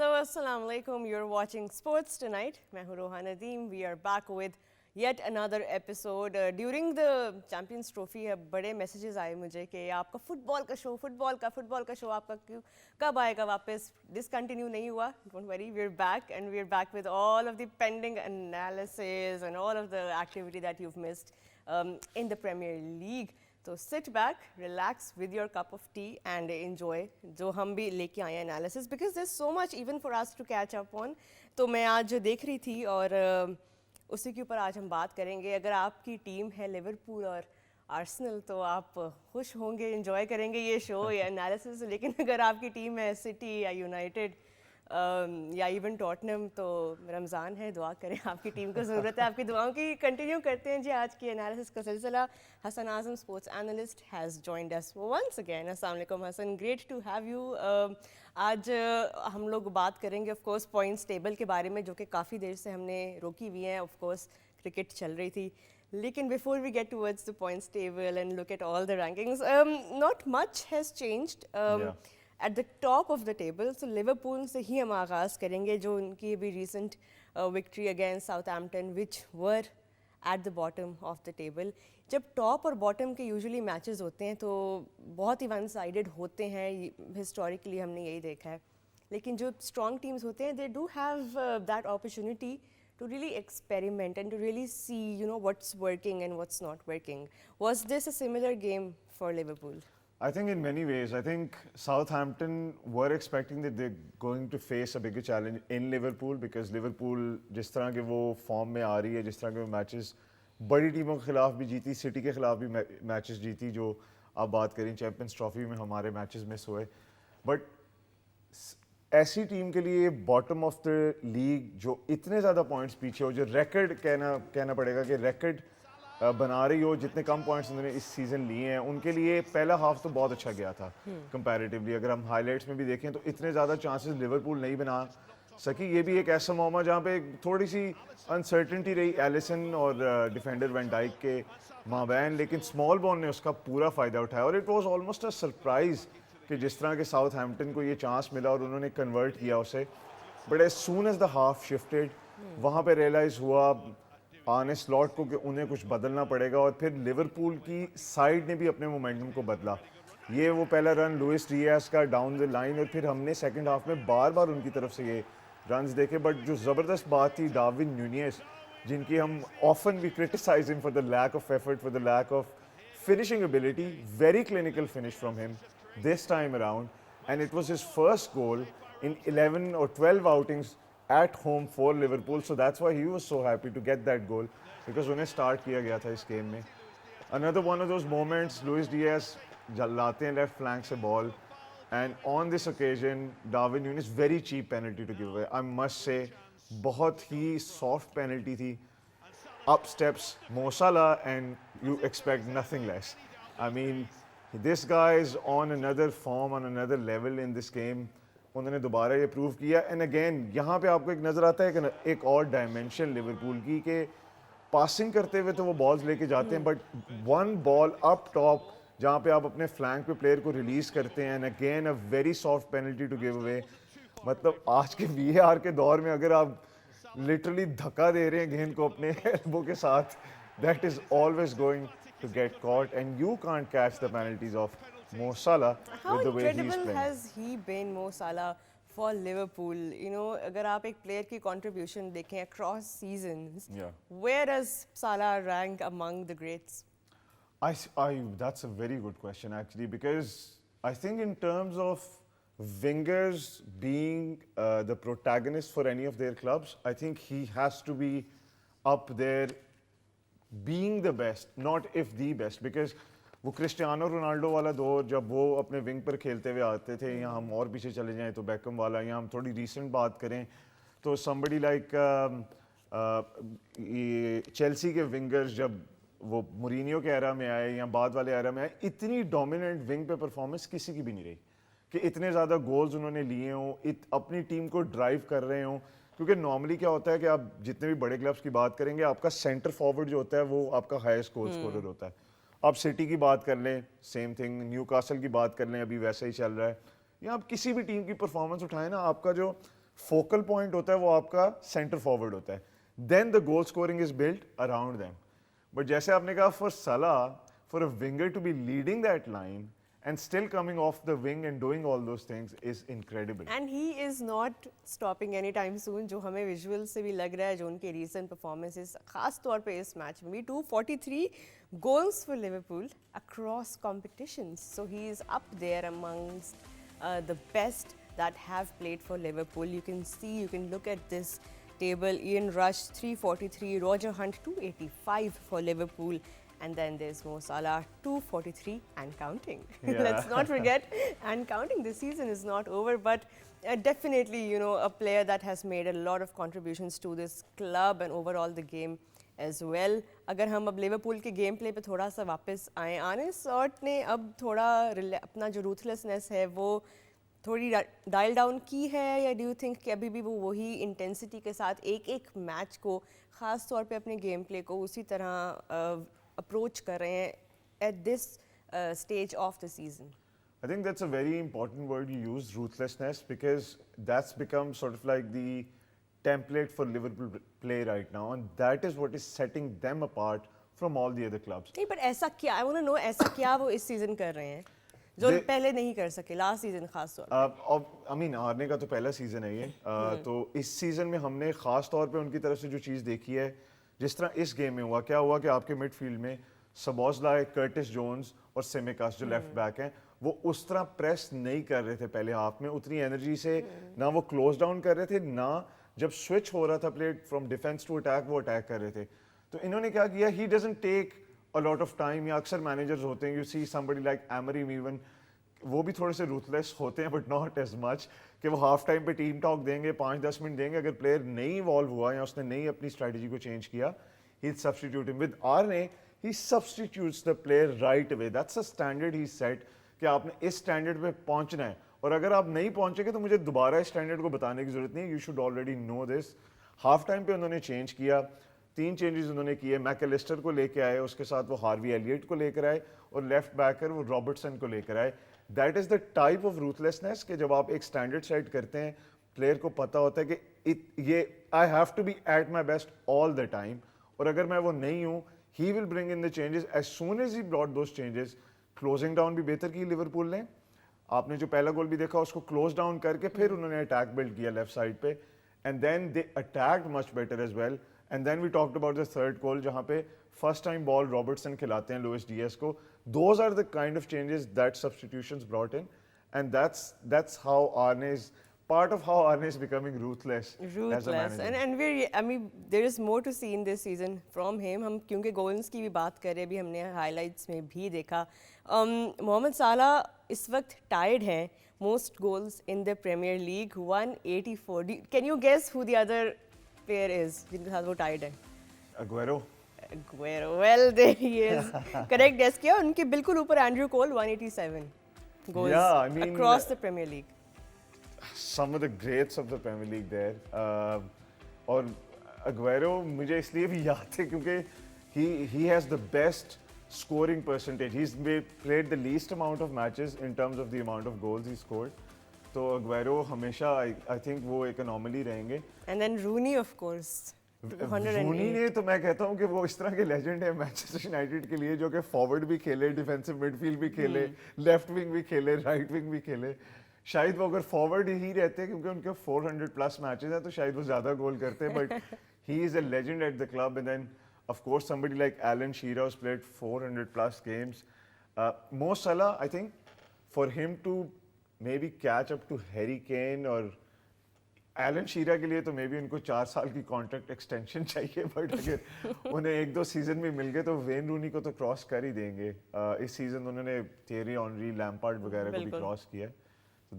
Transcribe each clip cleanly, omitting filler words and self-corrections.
Hello, assalamu alaikum. You're watching Sports Tonight. मैं हूँ रोहा Nadeem. We are back with yet another episode. During the Champions Trophy बड़े messages आए मुझे कि आपका फुटबॉल का शो आपका कब आएगा वापस. Discontinue नहीं हुआ. Don't worry, we're back and we're back with all of the pending analysis and all of the activity that you've missed in the Premier League. तो sit back relax with your cup of tea and enjoy जो हम भी लेके आए हैं analysis because there so much even for us to catch up on. तो मैं आज देख रही थी और उसी के ऊपर आज हम बात करेंगे. अगर आपकी टीम है लिवरपूल और आर्सेनल तो आप खुश होंगे, एंजॉय करेंगे ये शो या एनालिसिस. लेकिन अगर आपकी टीम है सिटी या यूनाइटेड या इवन टॉटनम तो रमज़ान है, दुआ करें, आपकी टीम को ज़रूरत है आपकी दुआओं की. कंटिन्यू करते हैं जी आज की एनालिसिस का सिलसिला. Hasan Azam sports analyst has joined us once again. अस्सलाम वालेकुम Hasan, great to have you. आज हम लोग बात करेंगे ऑफ कोर्स पॉइंट्स टेबल के बारे में जो कि काफ़ी देर से हमने रोकी हुई हैं. ऑफ कोर्स क्रिकेट चल रही थी लेकिन before we get towards the points table and look at all the rankings, not much has changed at the top of the table. So Liverpool से ही हम आगाज़ करेंगे जो उनकी भी recent victory against Southampton which were at the bottom of the table. जब top और bottom के usually matches होते हैं तो बहुत ही one sided होते हैं, historically हमने यही देखा है. लेकिन जो strong teams होते हैं they do have that opportunity to really experiment and to really see what's working and what's not working. Was this a similar game for Liverpool? I think in many ways, I think Southampton were expecting that they're going to face a bigger challenge in Liverpool because Liverpool जिस तरह के वो form में आ रही है, जिस तरह के वो मैचेस बड़ी टीमों के खिलाफ भी जीती, सिटी के खिलाफ भी मैचेस जीती जो आप बात करें चैंपियंस ट्रॉफी में हमारे मैचेस मिस हुए. बट ऐसी टीम के लिए बॉटम ऑफ द लीग जो इतने ज़्यादा पॉइंट्स पीछे हो, जो रिकॉर्ड कहना पड़ेगा कि रिकॉर्ड बना रही हो, जितने कम पॉइंट्स उन्होंने इस सीज़न लिए हैं, उनके लिए पहला हाफ तो बहुत अच्छा गया था कंपैरेटिवली. अगर हम हाइलाइट्स में भी देखें तो इतने ज़्यादा चांसेस लिवरपूल नहीं बना सकी. ये भी एक ऐसा मौका जहाँ पे थोड़ी सी अनसर्टेनिटी रही एलिसन और डिफेंडर वैन डाइक के माबैन, लेकिन स्मॉल बॉल ने उसका पूरा फ़ायदा उठाया और it was almost a surprise कि जिस तरह के साउथहैम्पटन को ये चांस मिला और उन्होंने कन्वर्ट किया उसे. But as soon as the half shifted वहाँ पर रियलाइज़ हुआ आने स्लॉट को कि उन्हें कुछ बदलना पड़ेगा और फिर लिवरपूल की साइड ने भी अपने मोमेंटम को बदला. ये वो पहला रन लुइस डियास का डाउन द लाइन और फिर हमने सेकंड हाफ में बार बार उनकी तरफ से ये रन्स देखे. बट जो ज़बरदस्त बात थी डार्विन न्यूनेस, जिनकी हम often we criticise him for the lack of effort, for the lack of finishing ability, very clinical finish from him this time around and it was his first goal in 11 or 12 outings at home for Liverpool, so that's why he was so happy to get that goal because उन्हें start किया गया था इस game में. Another one of those moments, Luis Diaz लाते हैं left flank से ball and on this occasion Darwin Núñez very cheap penalty to give away. I must say बहुत ही soft penalty थी. Up steps Mo Salah and you expect nothing less. I mean this guy is on another form, on another level in this game. उन्होंने दोबारा ये prove किया and again यहाँ पे आपको एक नज़र आता है कि एक और डायमेंशन लिवरपूल की कि पासिंग करते हुए तो वो बॉल्स लेके जाते हैं but one ball up top जहाँ पे आप अपने फ्लैंक पे प्लेयर को रिलीज़ करते हैं and again a very soft penalty to give away. मतलब आज के VAR के दौर में अगर आप लिटरली धक्का दे रहे हैं गेंद को अपने एल्बो के साथ, that is always going to get caught and you can't catch the penalties of Mo Salah with the way he's playing. How incredible has he been, Mo Salah, for Liverpool? अगर आप एक player की contribution देखें across seasons, where does Salah rank among the greats? That's a very good question actually because I think in terms of wingers being the protagonist for any of their clubs, I think he has to be up there being the best, not if the best, because वो Cristiano Ronaldo वाला दौर जब वो अपने wing पर खेलते हुए आते थे, या हम और पीछे चले जाएं तो बैकम वाला, या हम थोड़ी रीसेंट बात करें तो somebody like चेल्सी के विंगर्स जब वो मुरीनियो के एरा में आए या बाद वाले एरा में आए, इतनी डोमिनेंट विंग पे परफॉर्मेंस किसी की भी नहीं रही कि इतने ज़्यादा गोल्स उन्होंने लिए हों, अपनी टीम को ड्राइव कर रहे हों. क्योंकि नॉर्मली क्या होता है कि आप जितने भी बड़े क्लब्स की बात करेंगे आपका सेंटर फॉरवर्ड जो होता है वो आपका हाईएस्ट गोल स्कोरर होता है. आप सिटी की बात कर लें सेम थिंग, न्यूकासल की बात कर लें अभी वैसा ही चल रहा है, या आप किसी भी टीम की परफॉर्मेंस उठाएं ना, आपका जो फोकल पॉइंट होता है वो आपका सेंटर फॉरवर्ड होता है, then the goal scoring is built around them. But जैसे आपने कहा, for Salah, for a winger to be leading that line and still coming off the wing and doing all those things is incredible. And he is not stopping anytime soon, जो हमें visual से भी लग रहा है, जो उनके recent performances खास तौर पे इस मैच में भी 243 goals for Liverpool across competitions, so he is up there amongst the best that have played for Liverpool. You can see, you can look at this table. Ian Rush 343, Roger Hunt 285 for Liverpool. And then there's Mo Salah, 243 and counting. Yeah. Let's not forget, and counting. The season is not over, but definitely, you know, a player that has made a lot of contributions to this club and overall the game as well. अगर हम अब Liverpool के game play पे थोड़ा सा वापस आए, आर्ने slot ने अब थोड़ा अपना जो रूथलेसनेस है वो थोड़ी डायल डाउन की है, या डू यू थिंक कि अभी भी वो वही इंटेंसिटी के साथ एक एक मैच को, ख़ास तौर पे अपने गेम प्ले को उसी तरह अप्रोच कर रहे हैं at this stage of the season? I think that's a very important word you use, ruthlessness, because that's become sort of like the template for Liverpool play right now, and that is what is setting them apart from all the other clubs. नहीं, but ऐसा क्या, I want to know, ऐसा क्या वो इस season कर रहे हैं जो पहले नहीं कर सके लास्ट सीजन खास तौर पे? I mean, हारने का तो पहला सीजन है ये, तो इस सीजन में हमने खास तौर पे उनकी तरफ से जो चीज़ देखी है, जिस तरह इस गेम में हुआ, क्या हुआ कि आपके मिडफील्ड में सबोज़लाई, कर्टिस जोन्स और सिमिकास जो लेफ्ट बैक हैं, वो उस तरह प्रेस नहीं कर रहे थे पहले हाफ में, उतनी एनर्जी से ना वो क्लोज डाउन कर रहे थे, ना जब स्विच हो रहा था play from defence to attack वो अटैक कर रहे थे. तो इन्होंने क्या किया, he doesn't take a lot of time. या अक्सर मैनेजर्स होते हैं, you see somebody like Amorim even, वो भी थोड़े से रूथलेस होते हैं बट नॉट एज मच, कि वो हाफ टाइम पे टीम टॉक देंगे, 5-10 मिनट देंगे, अगर प्लेयर नहीं इवॉल्व हुआ या उसने नहीं अपनी स्ट्रैटेजी को चेंज किया, he substitutes him. With Arne, he substitutes the player right away. That's a standard he set कि आपने इस स्टैंडर्ड पे पहुंचना है, और अगर आप नहीं पहुंचेंगे तो मुझे दोबारा इस स्टैंडर्ड को बताने की जरूरत नहीं है. You should already know this. Half time पे उन्होंने चेंज किया, 3 चेंजेस उन्होंने किए. मैकलिस्टर को लेके आए, उसके साथ वो हार्वी एलियट को लेकर आए, और लेफ्ट बैकर वो रॉबर्टसन को लेकर आए. That is the type of ruthlessness कि जब आप एक स्टैंडर्ड सेट करते हैं, प्लेयर को पता होता है कि ये I have to be at my best all the time, और अगर मैं वो नहीं हूँ, he will bring in the changes. As soon as he brought those changes, closing down भी बेहतर की लिवरपूल ने. आपने जो पहला गोल भी देखा, उसको क्लोज डाउन करके फिर उन्होंने अटैक बिल्ड किया लेफ्ट साइड पे, and then they attacked much better as well. And then we talked about the third goal, जहाँ पे फर्स्ट टाइम बॉल रॉबर्टसन खिलाते हैं लुइस डियास को. Those are the kind of changes that substitutions brought in, एंड that's how Arne is part of how Arne is becoming ruthless as a Ruthless, manager. and we, I mean, there is more to see in this season from him. हम क्योंकि goals की भी बात करें, भी हमने highlights में भी देखा, मोहम्मद साला इस वक्त टाइड हैं most goals in the Premier League, 184. Can you guess who the other player is जिनके साथ वो टाइड है? Aguero. Aguero, well there he is. Correct guess किया. उनके बिल्कुल ऊपर Andrew Cole, 187 goals Yeah, I mean, across the Premier League. some of the greats of the Premier League there. और Aguero मुझे इसलिए भी याद है क्योंकि he has the best scoring percentage. He's played the least amount of matches in terms of the amount of goals he scored. तो Aguero हमेशा I think वो एक anomaly रहेंगे. And then Rooney, of course. 108. रूनी ने तो मैं कहता हूँ कि वो इस तरह के लेजेंड है मैनचेस्टर यूनाइटेड के लिए, जो कि फॉरवर्ड भी खेले, डिफेंसिव मिडफील्ड भी खेले, लेफ्ट विंग भी खेले, राइट विंग भी खेले. शायद वो अगर फॉरवर्ड ही रहते क्योंकि उनके 400 प्लस मैचेस हैं तो शायद वो ज़्यादा गोल करते, but he is a legend at the club. And then of course somebody like Alan Shearer has played 400 plus games. Mo Salah, I think for him to maybe catch up to Harry Kane और Elon शीरा के लिए तो may be उनको 4 साल की contract extension चाहिए, but अगर उन्हें 1-2 सीजन में मिल गए तो वेन रूनी को तो क्रॉस कर ही देंगे. इस सीजन उन्होंने थियरी ऑनरी, लैम्पार्ड वगैरह को भी क्रॉस किया. So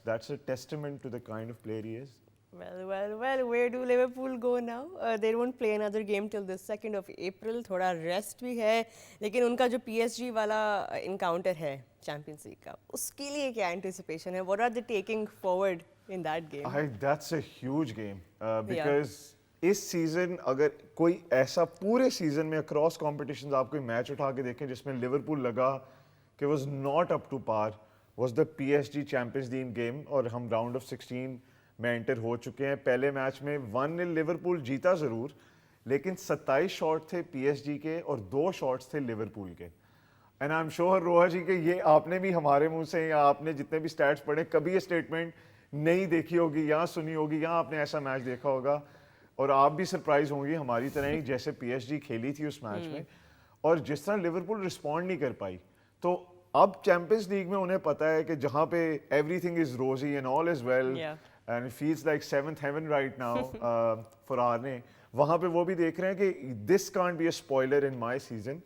that's a testament to the kind of player he is. Well, where do Liverpool go now? They won't play another game till the 2nd of April. थोड़ा rest भी है, लेकिन उनका जो PSG वाला इनकाउंटर है champions league का, उसके लिए क्या एंटिसिपेशन है? What are they taking forward in that game? That's a huge game because इस सीजन अगर कोई ऐसा पूरे सीजन में अक्रॉस कॉम्पिटिशंस आप कोई मैच उठा के देखें जिसमें लिवरपूल लगा कि was not up to par, was the PSG Champions League game, और हम राउंड ऑफ 16 में एंटर हो चुके हैं। पहले मैच में 1-0 लिवरपूल जीता ज़रूर, लेकिन 27 शॉट थे पीएसजी के और 2 शॉट्स थे लिवरपूल के। एंड आई एम श्योर रोहा जी के ये आपने भी हमारे मुंह से या आपने जितने भी स्टैट्स पढ़े कभी ये स्टेटमेंट नहीं देखी होगी या सुनी होगी या आपने ऐसा मैच देखा होगा, और आप भी सरप्राइज होंगी हमारी तरह ही जैसे पीएसजी खेली थी उस मैच में और जिस तरह लिवरपूल रिस्पॉन्ड नहीं कर पाई। तो अब चैंपियंस लीग में उन्हें पता है कि जहाँ पे everything is rosy and all is well and it feels like seventh heaven right now for Arne, वहाँ पे वो भी देख रहे हैं कि this can't be a spoiler in my season,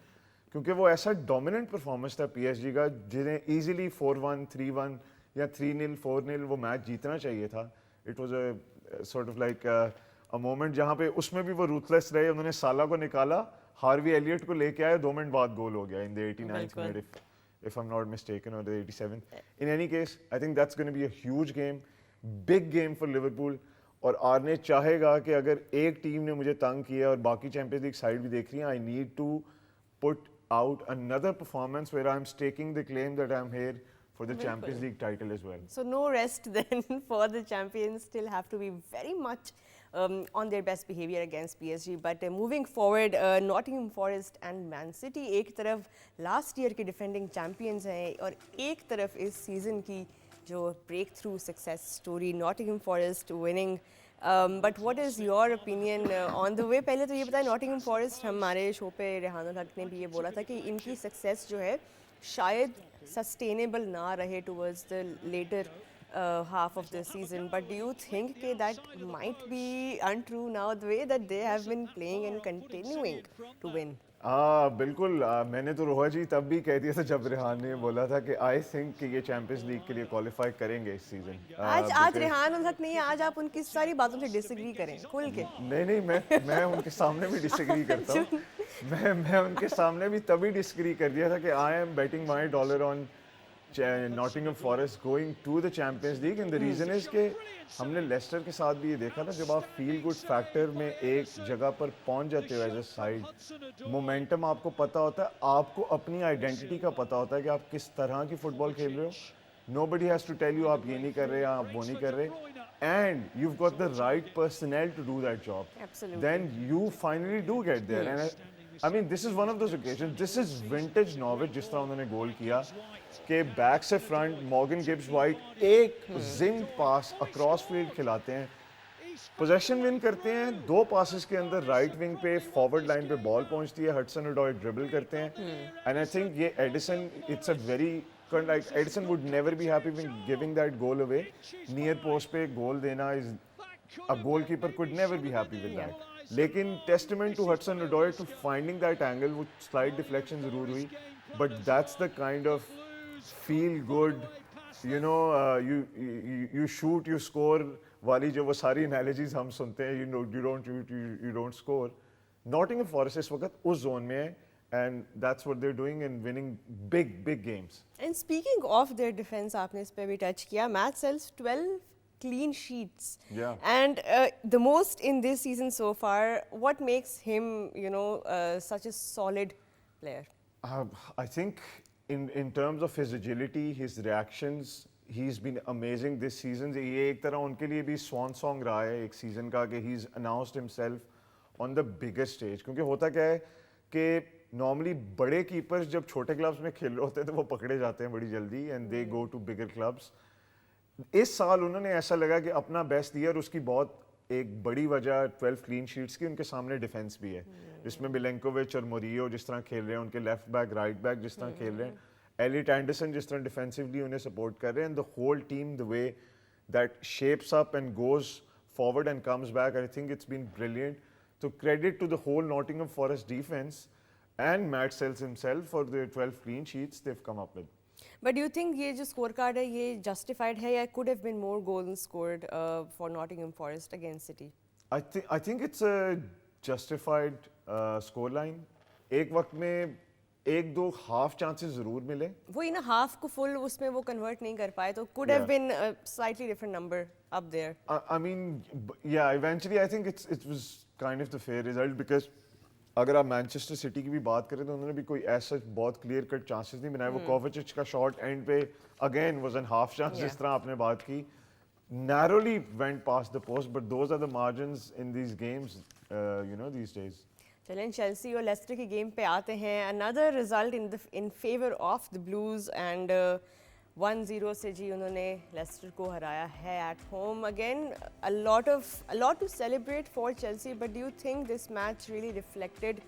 क्योंकि वो ऐसा डोमिनेंट परफॉर्मेंस था पीएसजी का जिन्हें इजीली 4-1, 3-1 या 3-0, 4-0 वो मैच जीतना चाहिए था। It was a sort of like a moment जहाँ पे उसमें भी वो रूथलेस रहे, उन्होंने साला को निकाला, हार्वी एलियट को लेके आए, 2 मिनट बाद गोल हो गया in the 89th minute if I'm not mistaken, or the 87th. In any case, I think that's going to be a huge game, big game for Liverpool. और आर्ने चाहेगा कि अगर एक टीम ने मुझे तंग किया और बाकी चैंपियंस लीग साइड भी देख रही हैं, I need to put out another performance where I'm staking the claim that I'm here for the Champions League title as well. So no rest then for the champions. Still have to be very much on their best behavior against PSG. But moving forward, Nottingham Forest and Man City एक तरफ last year के defending champions हैं और एक तरफ इस season की जो breakthrough success story Nottingham Forest winning. But what is your opinion on the way? पहले तो ये बताएं, Nottingham Forest हमारे शो पे रेहान हक ने भी ये बोला था कि इनकी success जो है शायद sustainable ना रहे towards the later half of the season. But do you think that might be untrue now, the way that they have been playing and continuing to win? बिल्कुल मैंने तो रोहा जी तब भी कह दिया था जब रेहान ने बोला था कि आई थिंक कि ये चैंपियंस लीग के लिए क्वालिफाई करेंगे इस सीजन। आज रेहान उल हक नहीं है, आज आप उनकी सारी बातों से डिसएग्री करें खुल के। नहीं मैं उनके सामने भी डिसएग्री करता हूँ। मैं उनके सामने भी तभी डिसएग्री कर दिया था कि I am betting my dollar on Nottingham Forest going to the Champions League, and the reason is कि हमने लेस्टर के साथ भी ये देखा था, जब आप फील गुड फैक्टर में एक जगह पर पहुंच जाते हो एज अ साइड, मोमेंटम आपको पता होता है, आपको अपनी आइडेंटिटी का पता होता है कि आप किस तरह की फुटबॉल खेल रहे हो। Nobody has to tell you आप ये नहीं कर रहे, आप वो नहीं कर रहे, and you've got the right personnel to do that job. Absolutely. Then you finally do get there. And I mean, this is one of those occasions. This is vintage Norwich जिस तरह उन्होंने गोल किया कि बैक से front Morgan Gibbs white एक जिंग पास across field खिलाते हैं, possession win करते हैं, 2 पासेस के अंदर राइट विंग पे फॉरवर्ड लाइन पे बॉल पहुंचती है, हडसन ओडॉय ड्रिबल करते हैं, एंड आई थिंक ये Edison it's a very like Edison would never be happy with giving that goal away. Near post पे goal देना is a goalkeeper could never be happy with that. लेकिन testament to Hudson Odoi to finding that angle, वो slight deflection जरूर हुई, but that's the kind of feel good, you know, you shoot, you score वाली जो वो सारी analogies हम सुनते हैं, you know, you don't shoot, you don't score. Nottingham Forest इस वक्त उस zone में है, and that's what they're doing and winning big games. And speaking of their defense, आपने इस पे भी touch किया, Matt Sells 12 clean sheets. Yeah. And the most in this season so far. What makes him, you know, such a solid player? I think in terms of his agility, his reactions, he's been amazing this season. ये एक तरह उनके लिए भी swan song रहा है एक season का कि he's announced himself on the biggest stage. क्योंकि होता क्या है कि नॉर्मली बड़े कीपर्स जब छोटे क्लब्स में खेल रहे होते हैं तो वो पकड़े जाते हैं बड़ी जल्दी and they go to bigger clubs. इस साल उन्होंने ऐसा लगा कि अपना बेस्ट दिया और उसकी बहुत एक बड़ी वजह 12 क्लीन शीट्स की उनके सामने डिफेंस भी है, जिसमें मिलेंकोविच और मोरियो जिस तरह खेल रहे हैं, उनके लेफ्ट बैक राइट बैक जिस तरह खेल रहे हैं, एलिट एंडरसन जिस तरह डिफेंसिवली उन्हें सपोर्ट कर रहे हैं, and the whole team the way that shapes up and goes forward and comes back, I think it's been brilliant. तो credit to the whole Nottingham Forest defence and Matt Sells himself for the 12 clean sheets they've come up with. But do you think ये जो score card है ये justified है या could have been more goals scored for Nottingham Forest against City? I think it's a justified scoreline. एक वक्त में 1-2 half chances ज़रूर मिले। वो इन half को full उसमें वो convert नहीं कर पाए तो could have been a slightly different number up there. I mean, yeah, eventually I think it was kind of the fair result because अगर आप मैनचेस्टर सिटी की भी बात करें तो उन्होंने भी कोई ऐसा बहुत क्लियर कट चांसेस नहीं बनाए। वो कोवाचिच का शॉट एंड पे again was an half chance जिस तरह आपने बात की, narrowly went past the post, but those are the margins in these games, these days. चलें चेल्सी और लेस्टर के गेम पे आते हैं. Another result in favor of the Blues and 1-0 से जी उन्होंने लेस्टर को हराया है at home. Again, a lot to celebrate for Chelsea, but do you think this match really reflected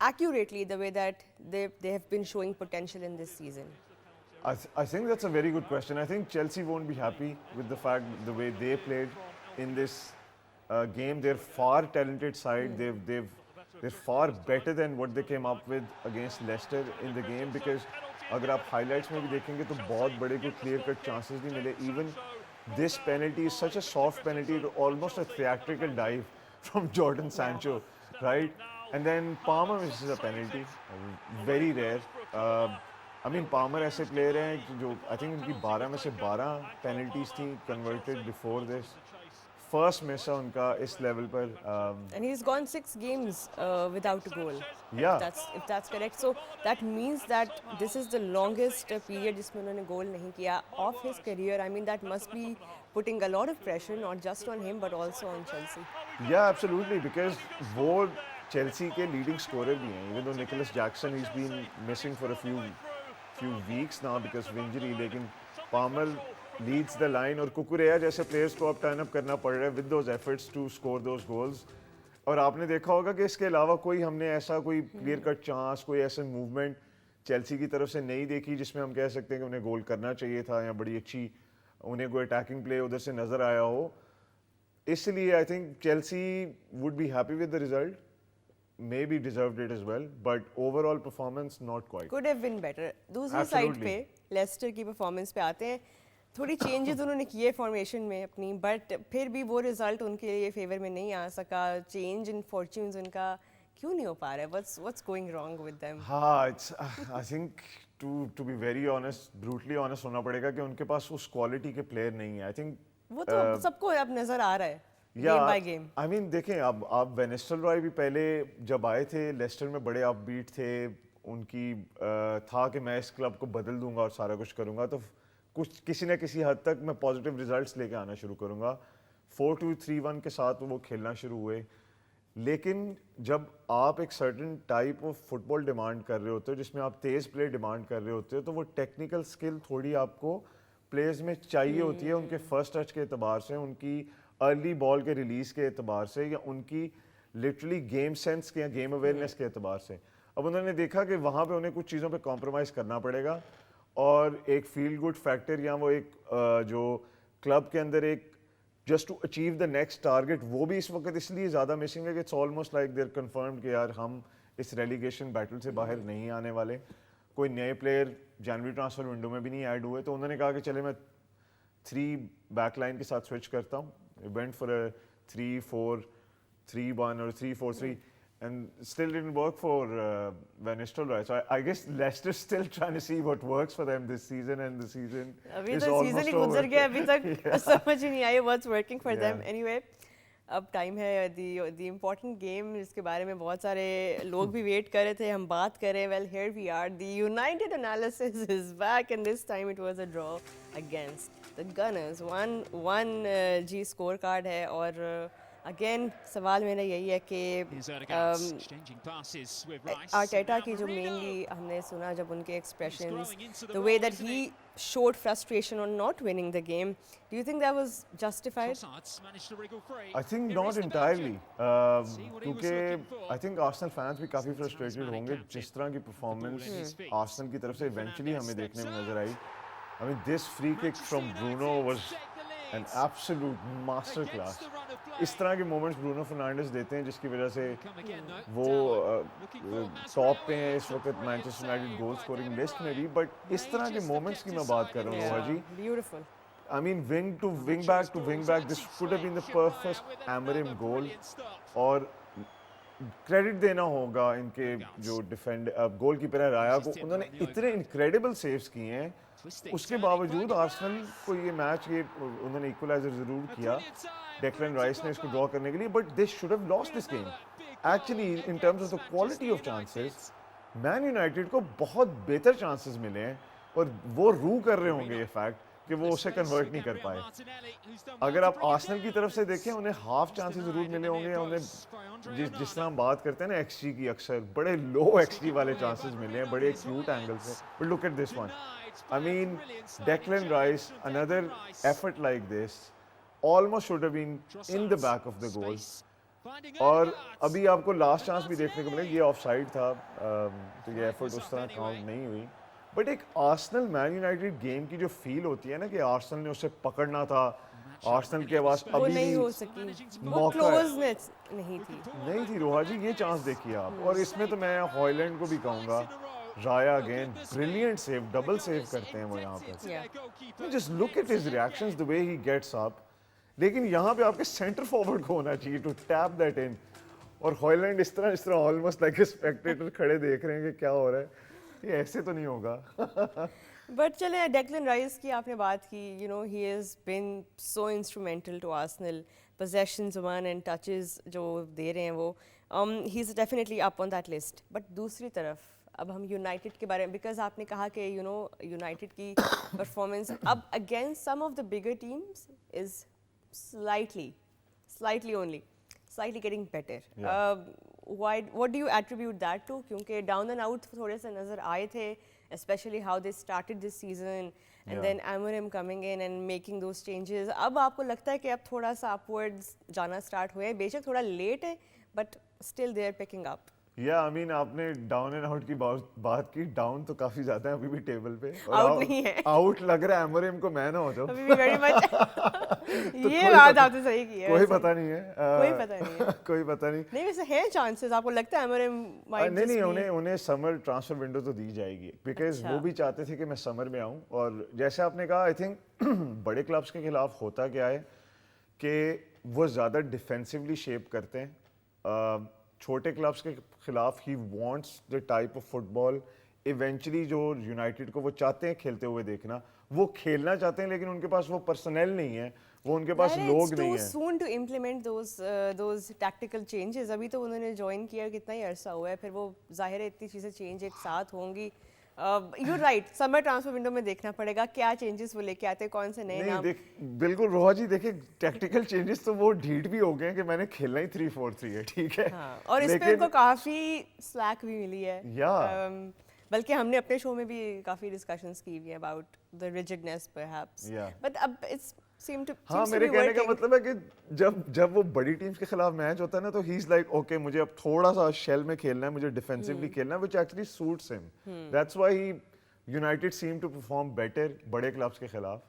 accurately the way that they have been showing potential in this season? I think that's a very good question. I think Chelsea won't be happy with the fact the way they played in this game. They're far talented side. They're far better than what they came up with against Leicester in the game, because अगर आप highlights में भी देखेंगे तो बहुत बड़े कोई clear cut chances नहीं मिले. Even this penalty is such a soft penalty, almost a theatrical dive from Jordan Sancho, right? And then Palmer misses a penalty, very rare. I mean, Palmer ऐसे प्लेयर हैं जो I think इनकी 12 में से 12 penalties थी converted before this. First miss है उनका इस लेवल पर. And he's gone 6 games without a goal. Yeah. If that's correct. So that means that this is the longest period जिसमें उन्होंने गोल नहीं किया of his career. I mean, that must be putting a lot of pressure not just on him but also on Chelsea. Yeah, absolutely, because वो Chelsea के leading scorer भी हैं. Even though Nicholas Jackson he's been missing for a few weeks now because of injury, लेकिन Palmer leads the line और कुकुरेया जैसे players को अब turn up करना पड़ रहा है with those efforts to score those goals. और आपने देखा होगा कि इसके अलावा कोई हमने ऐसा कोई clear cut chance, कोई ऐसा movement चेल्सी की तरफ से नहीं देखी जिसमें हम कह सकते हैं कि उन्हें गोल करना चाहिए था या बड़ी अच्छी उन्हें कोई अटैकिंग प्ले उधर से नजर आया हो. इसलिए आई think Chelsea would be happy with the result. Maybe deserved it as well, but overall performance not quite. Could have been better. दूसरी साइड पे लेस्टर की परफॉर्मेंस पे आते हैं. थोड़ी चेंजेस उन्होंने किए फॉर्मेशन में अपनी, बट फिर भी वो रिजल्ट उनके लिए फेवर में नहीं आ सका. चेंज इन फॉर्च्यून्स उनका क्यों नहीं हो पा रहा है? What's going wrong with them? हाँ, it's I think to be very honest, brutally honest होना पड़ेगा कि उनके पास उस क्वालिटी के प्लेयर नहीं है. I think वो तो सबको अब नजर आ रहा है. या game by game. I mean देखें, अब आप वेन निस्टेलरॉय भी पहले जब आए थे लेस्टर में बड़े अपबीट थे. उनकी था कि मैं इस क्लब को बदल दूंगा और सारा कुछ करूंगा, तो कुछ किसी न किसी हद तक मैं पॉजिटिव रिजल्ट्स लेके आना शुरू करूंगा. 4-2-3-1 के साथ वो खेलना शुरू हुए. लेकिन जब आप एक certain type of football demand कर रहे होते हो जिसमें आप तेज़ प्ले डिमांड कर रहे होते हो, तो वो टेक्निकल स्किल थोड़ी आपको प्लेयर्स में चाहिए होती है. उनके फर्स्ट टच के एतबार से, उनकी अर्ली बॉल के रिलीज के एतबार से, या उनकी लिटरली गेम सेंस के या गेम अवेयरनेस के एतबार से. अब उन्होंने देखा कि वहाँ पे उन्हें कुछ चीज़ों पे कॉम्प्रोमाइज़ करना पड़ेगा, और एक फील गुड फैक्टर या वो एक जो क्लब के अंदर एक just to achieve the next target, वो भी इस वक्त इसलिए ज़्यादा मिसिंग है कि it's almost like they're confirmed कि यार हम इस रेलीगेशन बैटल से बाहर नहीं आने वाले. कोई नए प्लेयर जनवरी ट्रांसफर विंडो में भी नहीं ऐड हुए, तो उन्होंने कहा कि चले मैं 3 बैक लाइन के साथ स्विच करता हूँ. Went for a 3-4-3-1 or 3-4-3, and still didn't work for Van Nistelrooy. So I guess Leicester's still trying to see what works for them this season, and the season अभी is तो almost season ही over. गुजर गया, अभी तक Yeah. समझ ही नहीं आई what's working for them. Yeah. Anyway, अब time है the important game जिसके बारे में बहुत सारे लोग भी वेट कर रहे थे हम बात करें. Well, here we are. The United analysis is back, and this time it was a draw against the Gunners. 1-1 जी स्कोर कार्ड है. और अगेन सवाल मेरा यही है कि आर्टेटा की जो मेनली हमने सुना जब उनके expressions, the way that he showed frustration on not winning the game, do you think that was justified? I think not entirely, क्योंकि I think Arsenal fans भी काफ़ी frustrated होंगे जिस तरह की performance Arsenal की तरफ से eventually हमें देखने में नजर आई. I mean, this free kick from Bruno was an absolute masterclass. इस तरह के moments Bruno Fernandes देते हैं जिसकी वजह से वो टॉप पे हैं इस वक्त Manchester United goal scoring list में भी. बट इस तरह के moments की मैं बात कर रहा हूँ रोहा जी. Beautiful. I mean, wing back, this could have been the perfect Amorim goal. और क्रेडिट देना होगा इनके जो गोल कीपर है राया को. उन्होंने इतने इनक्रेडिबल सेव्स किए हैं, उसके बावजूद आर्सेनल को ये मैच उन्होंने इक्वलाइजर जरूर किया डेक्लन राइस ने इसको ड्रॉ करने के लिए, but they should have lost this game. Actually in terms of the quality of chances man United को बहुत बेहतर चांसेस मिले हैं, और वो रू कर रहे होंगे ये फैक्ट कि वो उसे कन्वर्ट नहीं कर पाए। अगर आप आर्सेनल की तरफ से देखें, उन्हें हाफ चांसेस जरूर मिले होंगे, उन्हें जिस तरह हम बात करते हैं ना एक्सजी की, अक्सर बड़े लो एक्सजी वाले चांसेस मिले हैं, बड़े एक्यूट एंगल से। But look at this one, I mean Declan Rice, another effort like this almost should have been in the back of the goal. और अभी आपको लास्ट चांस भी देखने को मिला, ये ऑफसाइड था, तो ये एफर्ट उस तरह काउंट नहीं हुई। बट एक आर्सेनल मैन यूनाइटेड गेम की जो फील होती है ना, कि आर्सेनल ने उसे पकड़ना था, आर्सेनल के पास वो अभी नहीं भी हो सकी, वो मौका है। क्लोजनेस नहीं थी। नहीं थी रोहा जी, ये चांस देखिए आप। और इसमें तो मैं हॉयलैंड को भी कहूंगा, Raya again brilliant save, double save करते हैं वो यहाँ पर। Just look at his reactions, the way he gets up. लेकिन यहाँ पे आपके सेंटर फॉरवर्ड को होना चाहिए टू टैप दैट इन, और हॉयलैंड इस तरह ऑलमोस्ट लाइक ए स्पेक्टेटर खड़े देख रहे हैं कि क्या हो रहा है। ये ऐसे तो नहीं होगा। बट चले, डेक्लन राइस की आपने बात की, you know he has been so instrumental to Arsenal, possessions one and touches जो दे रहे हैं वो, he is definitely up on that list. बट दूसरी तरफ अब हम यूनाइटेड के बारे में, बिकॉज आपने कहा कि यू नो यूनाइटेड की परफॉर्मेंस अब against some of the bigger teams is slightly only getting better. What do you attribute that to? क्योंकि down and out थोड़े से नज़र आए थे, especially how they started this season, and then Amorim coming in and making those changes. अब आपको लगता है कि अब थोड़ा सा upwards जाना start हुआ है, बेशक थोड़ा late है, but still they are picking up. I mean आपने डाउन एंड आउट की बात की, डाउन तो काफी ज्यादा है अभी भी टेबल पे, और आउट नहीं है, आउट लग रहा है एमोरिम को, मैं ना हो जाऊं अभी भी very much तो ये बात आपने सही की है, कोई पता नहीं है, कोई पता नहीं है, कोई पता नहीं। नहीं वैसे है चांसेस, आपको लगता है एमोरिम माइट नहीं, उन्हें समर ट्रांसफर विंडो तो दी जाएगी, बिकॉज वो भी चाहते थे कि मैं समर में आऊं। और जैसे आपने कहा, आई थिंक बड़े क्लब्स के खिलाफ होता क्या है कि वो ज्यादा डिफेंसिवली शेप करते हैं। छोटे क्लब्स के खिलाफ he wants the type of football eventually जो यूनाइटेड को वो चाहते हैं खेलते हुए देखना, वो खेलना चाहते हैं, लेकिन उनके पास वो पर्सनल नहीं है, वो उनके पास लोग नहीं है। It's too soon to implement those tactical changes. अभी तो उन्होंने ज्वाइन किया, कितना ही अरसा हुआ है, फिर वो जाहिर है इतनी चीज़ें चेंज एक साथ होंगी। You're right, summer transfer window में देखना पड़ेगा क्या चेंजेस वो लेके आते हैं, कौन से नए नाम। बिल्कुल रोहा जी, देखिए टैक्टिकल चेंजेस तो वो ढीठ भी हो गए हैं कि मैंने खेलना ही 3-4-3 है, ठीक है। और इस पे उनको काफी स्लैक भी मिली है, बल्कि हमने अपने शो में भी काफी डिस्कशंस की हुई है about the rigidness perhaps, but अब इट्स सीम टू, हाँ, मेरे कहने का मतलब है कि जब वो बड़ी टीम्स के खिलाफ मैच होता है ना, तो ही इज लाइक ओके, मुझे अब थोड़ा सा शेल में खेलना है, मुझे डिफेंसिवली खेलना है, which actually suits him. That's why he United seem to perform better बड़े क्लब्स के खिलाफ।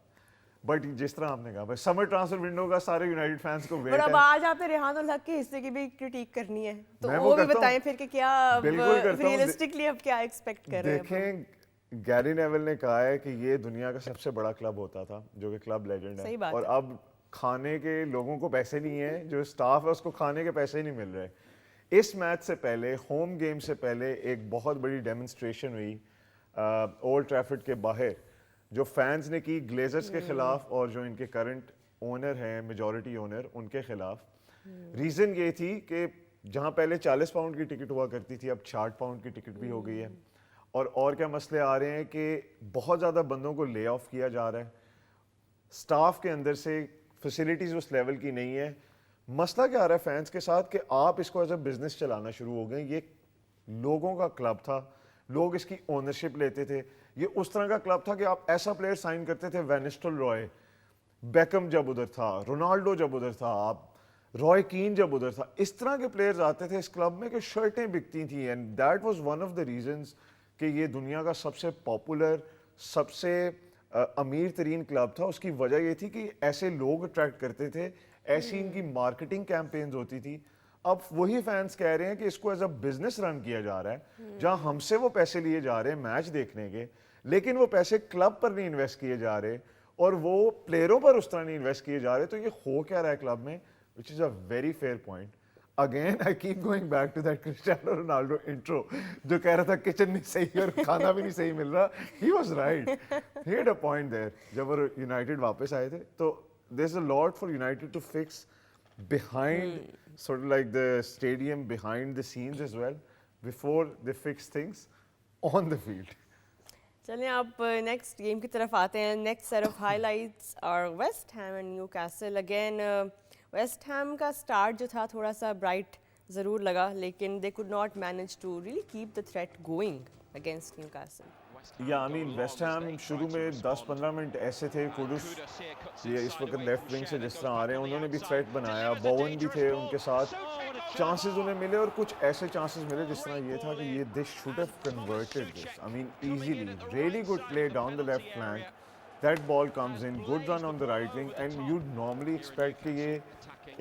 बट जिस तरह आपने कहा, समर ट्रांसफर विंडो का सारे यूनाइटेड फैंस को वेट है। अब आज आपने रेहान उल हक के हिस्से की भी क्रिटिक करनी है, तो वो भी बताएं फिर कि क्या रियलिस्टिकली अब क्या एक्सपेक्ट कर रहे हैं। देखें, गैरी नेवल ने कहा है कि ये दुनिया का सबसे बड़ा क्लब होता था, जो कि क्लब लेजेंड है, और अब खाने के लोगों को पैसे नहीं है, जो स्टाफ है उसको खाने के पैसे ही नहीं मिल रहे। इस मैच से पहले, होम गेम से पहले, एक बहुत बड़ी डेमोन्स्ट्रेशन हुई ओल्ड ट्रैफर्ड के बाहर, जो फैंस ने की ग्लेजर्स के खिलाफ और जो इनके करंट ओनर हैं, मेजॉरिटी ओनर, उनके खिलाफ। रीज़न ये थी कि जहाँ पहले 40 पाउंड की टिकट हुआ करती थी, अब 60 पाउंड की टिकट भी हो गई है। और क्या मसले आ रहे हैं कि बहुत ज़्यादा बंदों को ले ऑफ किया जा रहा है, स्टाफ के अंदर से फैसिलिटीज़ उस लेवल की नहीं है। मसला क्या आ रहा है फैंस के साथ कि आप इसको एज अ बिजनेस चलाना शुरू हो गए। ये लोगों का क्लब था, लोग इसकी ओनरशिप लेते थे। ये उस तरह का क्लब था कि आप ऐसा प्लेयर साइन करते थे, वेनिस्टल रॉय, बेकम जब उधर था, रोनाल्डो जब उधर था, आप रॉय कीन जब उधर था, इस तरह के प्लेयर्स आते थे इस क्लब में कि शर्टें बिकती थी। And that was one of the reasons कि ये दुनिया का सबसे पॉपुलर, सबसे अमीर तरीन क्लब था। उसकी वजह ये थी कि ऐसे लोग अट्रैक्ट करते थे, ऐसी इनकी मार्केटिंग कैंपेन्स होती थी। अब वही फैंस कह रहे हैं कि इसको एज अ बिजनेस रन किया जा रहा है, जहां हमसे वो पैसे लिए जा रहे हैं मैच देखने के, लेकिन वो पैसे क्लब पर नहीं इन्वेस्ट किए जा रहे और वो प्लेयरों पर उस तरह नहीं इन्वेस्ट किए जा रहे। तो ये हो क्या रहा है क्लब में, which is a very fair point. Again I keep going back to that Cristiano Ronaldo intro, जो कह रहा था किचन नहीं सही और खाना भी नहीं सही मिल रहा। He was right, he had a point there. जब वो यूनाइटेड वापस आए थे, तो there is a lot for United to fix behind sort of like the stadium, behind the scenes as well, before they fix things on the field. चलें आप next game की तरफ आते हैं. नेक्स्ट सेट ऑफ हाइलाइट्स और West Ham and new castle. Again West Ham का start जो था थोड़ा सा ब्राइट ज़रूर लगा, लेकिन they could not manage to really keep the threat going against Newcastle. या आई मीन वेस्ट हैम शुरू में 10-15 मिनट ऐसे थे. कुडुस ये इस वक्त लेफ्ट विंग से जिस तरह आ रहे हैं, उन्होंने भी थ्रेट बनाया. बोवन भी थे उनके साथ, चांसेस उन्हें मिले और कुछ ऐसे चांसेस मिले जिस तरह ये था कि ये they should have converted this. I mean easily, really good play down the left flank. That ball comes in, good run on the right wing and you normally expect कि ये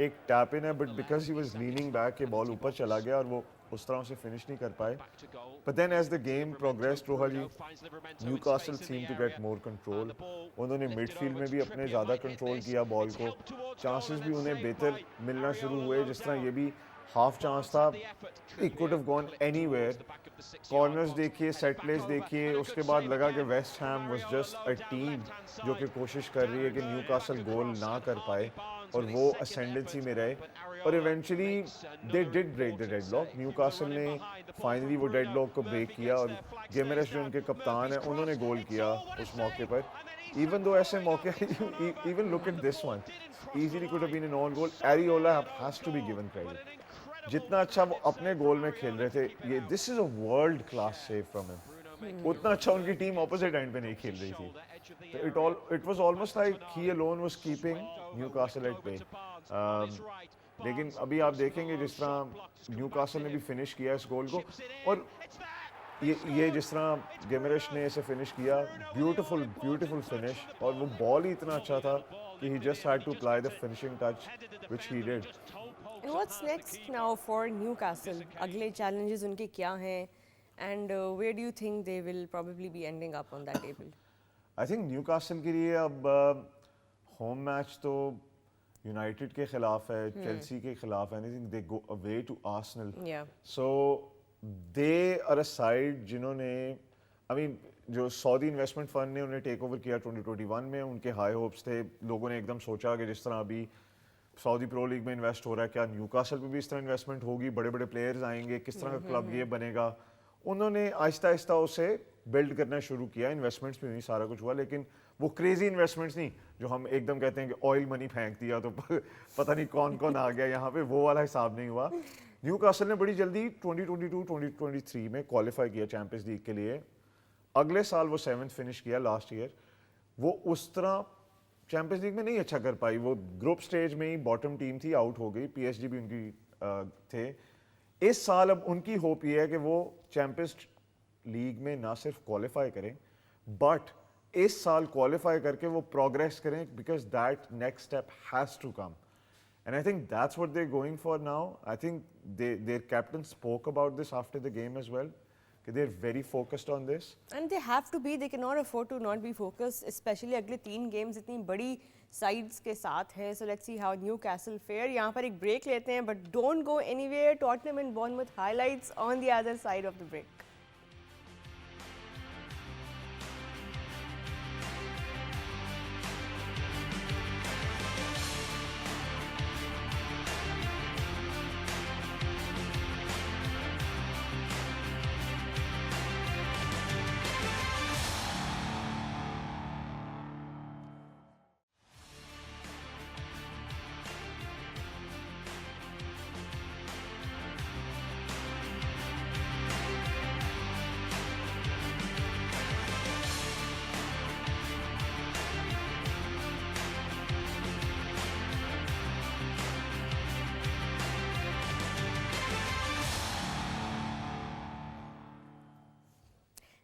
एक टैप इन है, but because he was leaning back ये ball ऊपर चला गया और वो उस तरह से फिनिश नहीं कर पाए. But then as the game progressed, रोहा जी, Newcastle seem to get more control. उन्होंने मिडफील्ड में भी अपने ज़्यादा कंट्रोल किया बॉल को. चांसेस भी उन्हें बेहतर मिलना शुरू हुए. जिस तरह ये भी हाफ चांस था, it could have gone anywhere. Corners देखिए, सेट प्लेस देखिए, उसके बाद लगा कि West Ham was just a team जो कि कोशिश कर रही है कि न्यूकासल गोल ना कर पाए और वो असेंडेंसी में रहे. और eventually they did break the deadlock. Newcastle ने फाइनली वो डेडलॉक को ब्रेक किया और गिमेरेश जो उनके कप्तान हैं उन्होंने गोल किया उस मौके पर. इवन दो ऐसे मौके, even look at this one, easily could have been an own goal. Areola has to be given credit. जितना अच्छा वो अपने गोल में खेल रहे थे, ये this is a world class save from him. उतना अच्छा उनकी टीम ऑपोजिट एंड पे नहीं खेल रही थी. तो it was almost like he alone was keeping Newcastle at bay. लेकिन अभी आप देखेंगे जिस तरह न्यूकासल ने भी फिनिश किया इस गोल को, और ये जिस तरह गिमेरेश ने इसे फिनिश किया, ब्यूटीफुल ब्यूटीफुल फिनिश. और वो बॉल ही इतना अच्छा था कि he just had to apply the finishing touch which he did. And what's next now for Newcastle? अगले challenges उनके क्या हैं? And where do you think they will probably be ending up on that table? I think Newcastle के लिए अब home match तो United के खिलाफ है, चेल्सी के खिलाफ है. I think they go away to Arsenal. So they are a side जिन्होंने, आई मीन, जो सऊदी इन्वेस्टमेंट फंड ने उन्हें टेक ओवर किया 2021 में, उनके हाई होप्स थे. लोगों ने एकदम सोचा कि जिस तरह अभी सऊदी प्रो लीग में इन्वेस्ट हो रहा है, क्या न्यूकासल पे भी इस तरह इन्वेस्टमेंट होगी, बड़े बड़े प्लेयर्स आएंगे, किस तरह का क्लब ये बनेगा. उन्होंने आहिस्ता आहिस्ता उसे बिल्ड करना शुरू किया. इन्वेस्टमेंट्स भी हुई, सारा कुछ हुआ, लेकिन वो क्रेजी इन्वेस्टमेंट्स नहीं जो हम एकदम कहते हैं कि ऑयल मनी फेंक दिया तो पता नहीं कौन कौन आ गया यहाँ पे, वो वाला हिसाब नहीं हुआ. न्यूकासल ने बड़ी जल्दी 2022-2023 में क्वालिफाई किया चैंपियंस लीग के लिए. अगले साल वो 7th फिनिश किया लास्ट ईयर. वो उस तरह चैंपियंस लीग में नहीं अच्छा कर पाई. वो ग्रुप स्टेज में ही बॉटम टीम थी, आउट हो गई. पीएसजी भी उनकी थे. इस साल अब उनकी होप ये है कि वो चैंपियंस लीग में ना सिर्फ क्वालिफाई करें, बट इस साल क्वालिफाई करके वो प्रोग्रेस करें, because that next step has to come. And I think that's what they're going for now. I think their captain spoke about this after the game as well. They're very focused on this. And they have to be. They cannot afford to not be focused, especially अगले 3 games इतनी बड़ी sides के साथ है. So let's see how Newcastle fare. यहाँ पर एक break लेते हैं, but don't go anywhere. Tottenham and Bournemouth highlights on the other side of the break.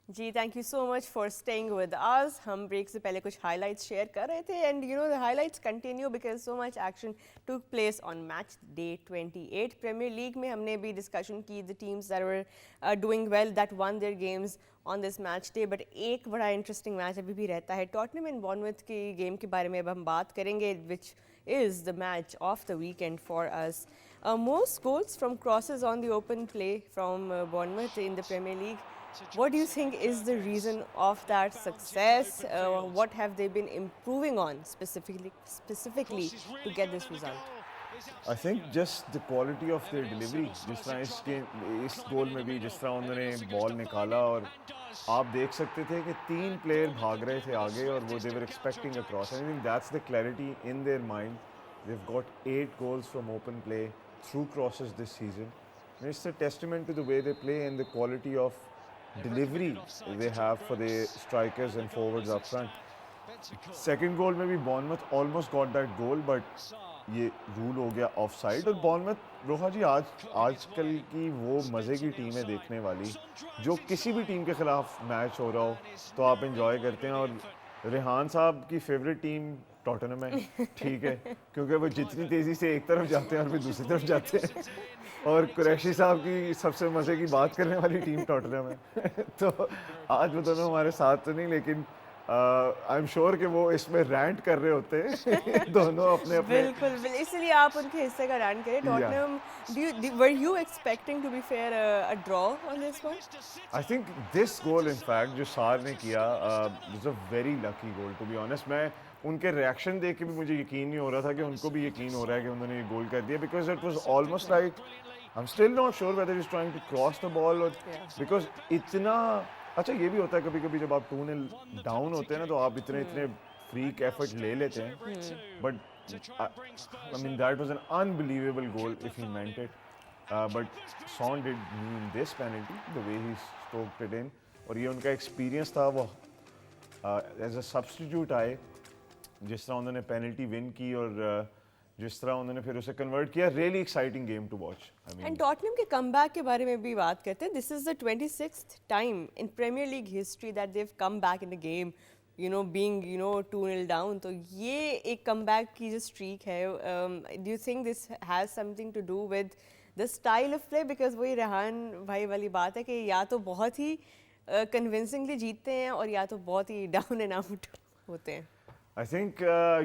जी, thank you so much for staying with us. हम ब्रेक से पहले कुछ हाइलाइट्स शेयर कर रहे थे, and you know the highlights continue because so much action took place on match day 28. Premier League में हमने भी डिस्कशन की the teams that were doing well that won their games on this match day. But एक बड़ा interesting match अभी भी रहता है. टॉटनहम एंड बॉर्नमथ की गेम के बारे में अब हम बात करेंगे, which is the match of the weekend for us. Most goals from crosses on the open play from Bournemouth in the Premier League. What do you think is the reason of that success? What have they been improving on specifically to get this result? I think just the quality of their delivery. जिस तरह इस गोल में भी जिस तरह उन्होंने ball निकाला और आप देख सकते थे कि 3 प्लेयर भाग रहे थे आगे और वो they were expecting a cross. I think that's the clarity in their mind. They've got 8 goals from open play through crosses this season. And it's a testament to the way they play and the quality of delivery they have for the strikers and forwards up front. Second goal में भी Bournemouth almost got that goal, but ये rule हो गया of side. और Bournemouth, रोहा जी, आजकल की वो मज़े की टीम है देखने वाली, जो किसी भी टीम के खिलाफ मैच हो रहा हो तो आप इंजॉय करते हैं। और रेहान साहब की फेवरेट टीम टॉटनहम है, ठीक है, क्योंकि वो जितनी तेज़ी से एक तरफ जाते हैं और फिर दूसरी तरफ जाते हैं। और कुरैशी साहब की सबसे मज़े की बात करने वाली टीम टॉटनहम है। तो आज वो दोनों हमारे साथ तो नहीं, लेकिन आई एम श्योर कि वो इसमें रैंट कर रहे होते हैं दोनों अपने अपने। बिल्कुल इसलिए आप उनके हिस्से का रन करें। Tottenham, were you expecting to be fair a draw on this one? I think this goal in fact जो सार ने किया is a very lucky goal, to be honest. मैं उनके रिएक्शन देख के भी मुझे यकीन नहीं हो रहा था कि उनको भी यकीन हो रहा है कि उन्होंने ये गोल कर दिया, because it was almost like I am still not sure whether he is trying to cross the ball, और बिकॉज इतना अच्छा ये भी होता है कभी कभी जब आप 2-0 डाउन होते हैं ना, तो आप इतने फ्रीक एफर्ट ले लेते हैं, but I mean that was an unbelievable goal if he meant it, but Son did mean this penalty the way he stroked it in. और ये उनका एक्सपीरियंस था, वो एज अ सब्स्टिट्यूट आए, जिस तरह उन्होंने पेनल्टी विन की और जिस तरह उन्होंने फिर उसे कन्वर्ट किया, really exciting game to watch. I mean and Tottenham के कमबैक के बारे में भी बात करते हैं। This is the 26th time in Premier League history that they've come back in the game, you know, being 2-0 down. तो ये एक कमबैक की जो स्ट्रीक है, do you think this has something to do with the style of play? Because वही रेहान भाई वाली बात है कि या तो बहुत ही कन्विंसिंगली जीतते हैं और या तो बहुत ही डाउन एंड आउट होते हैं। आई थिंक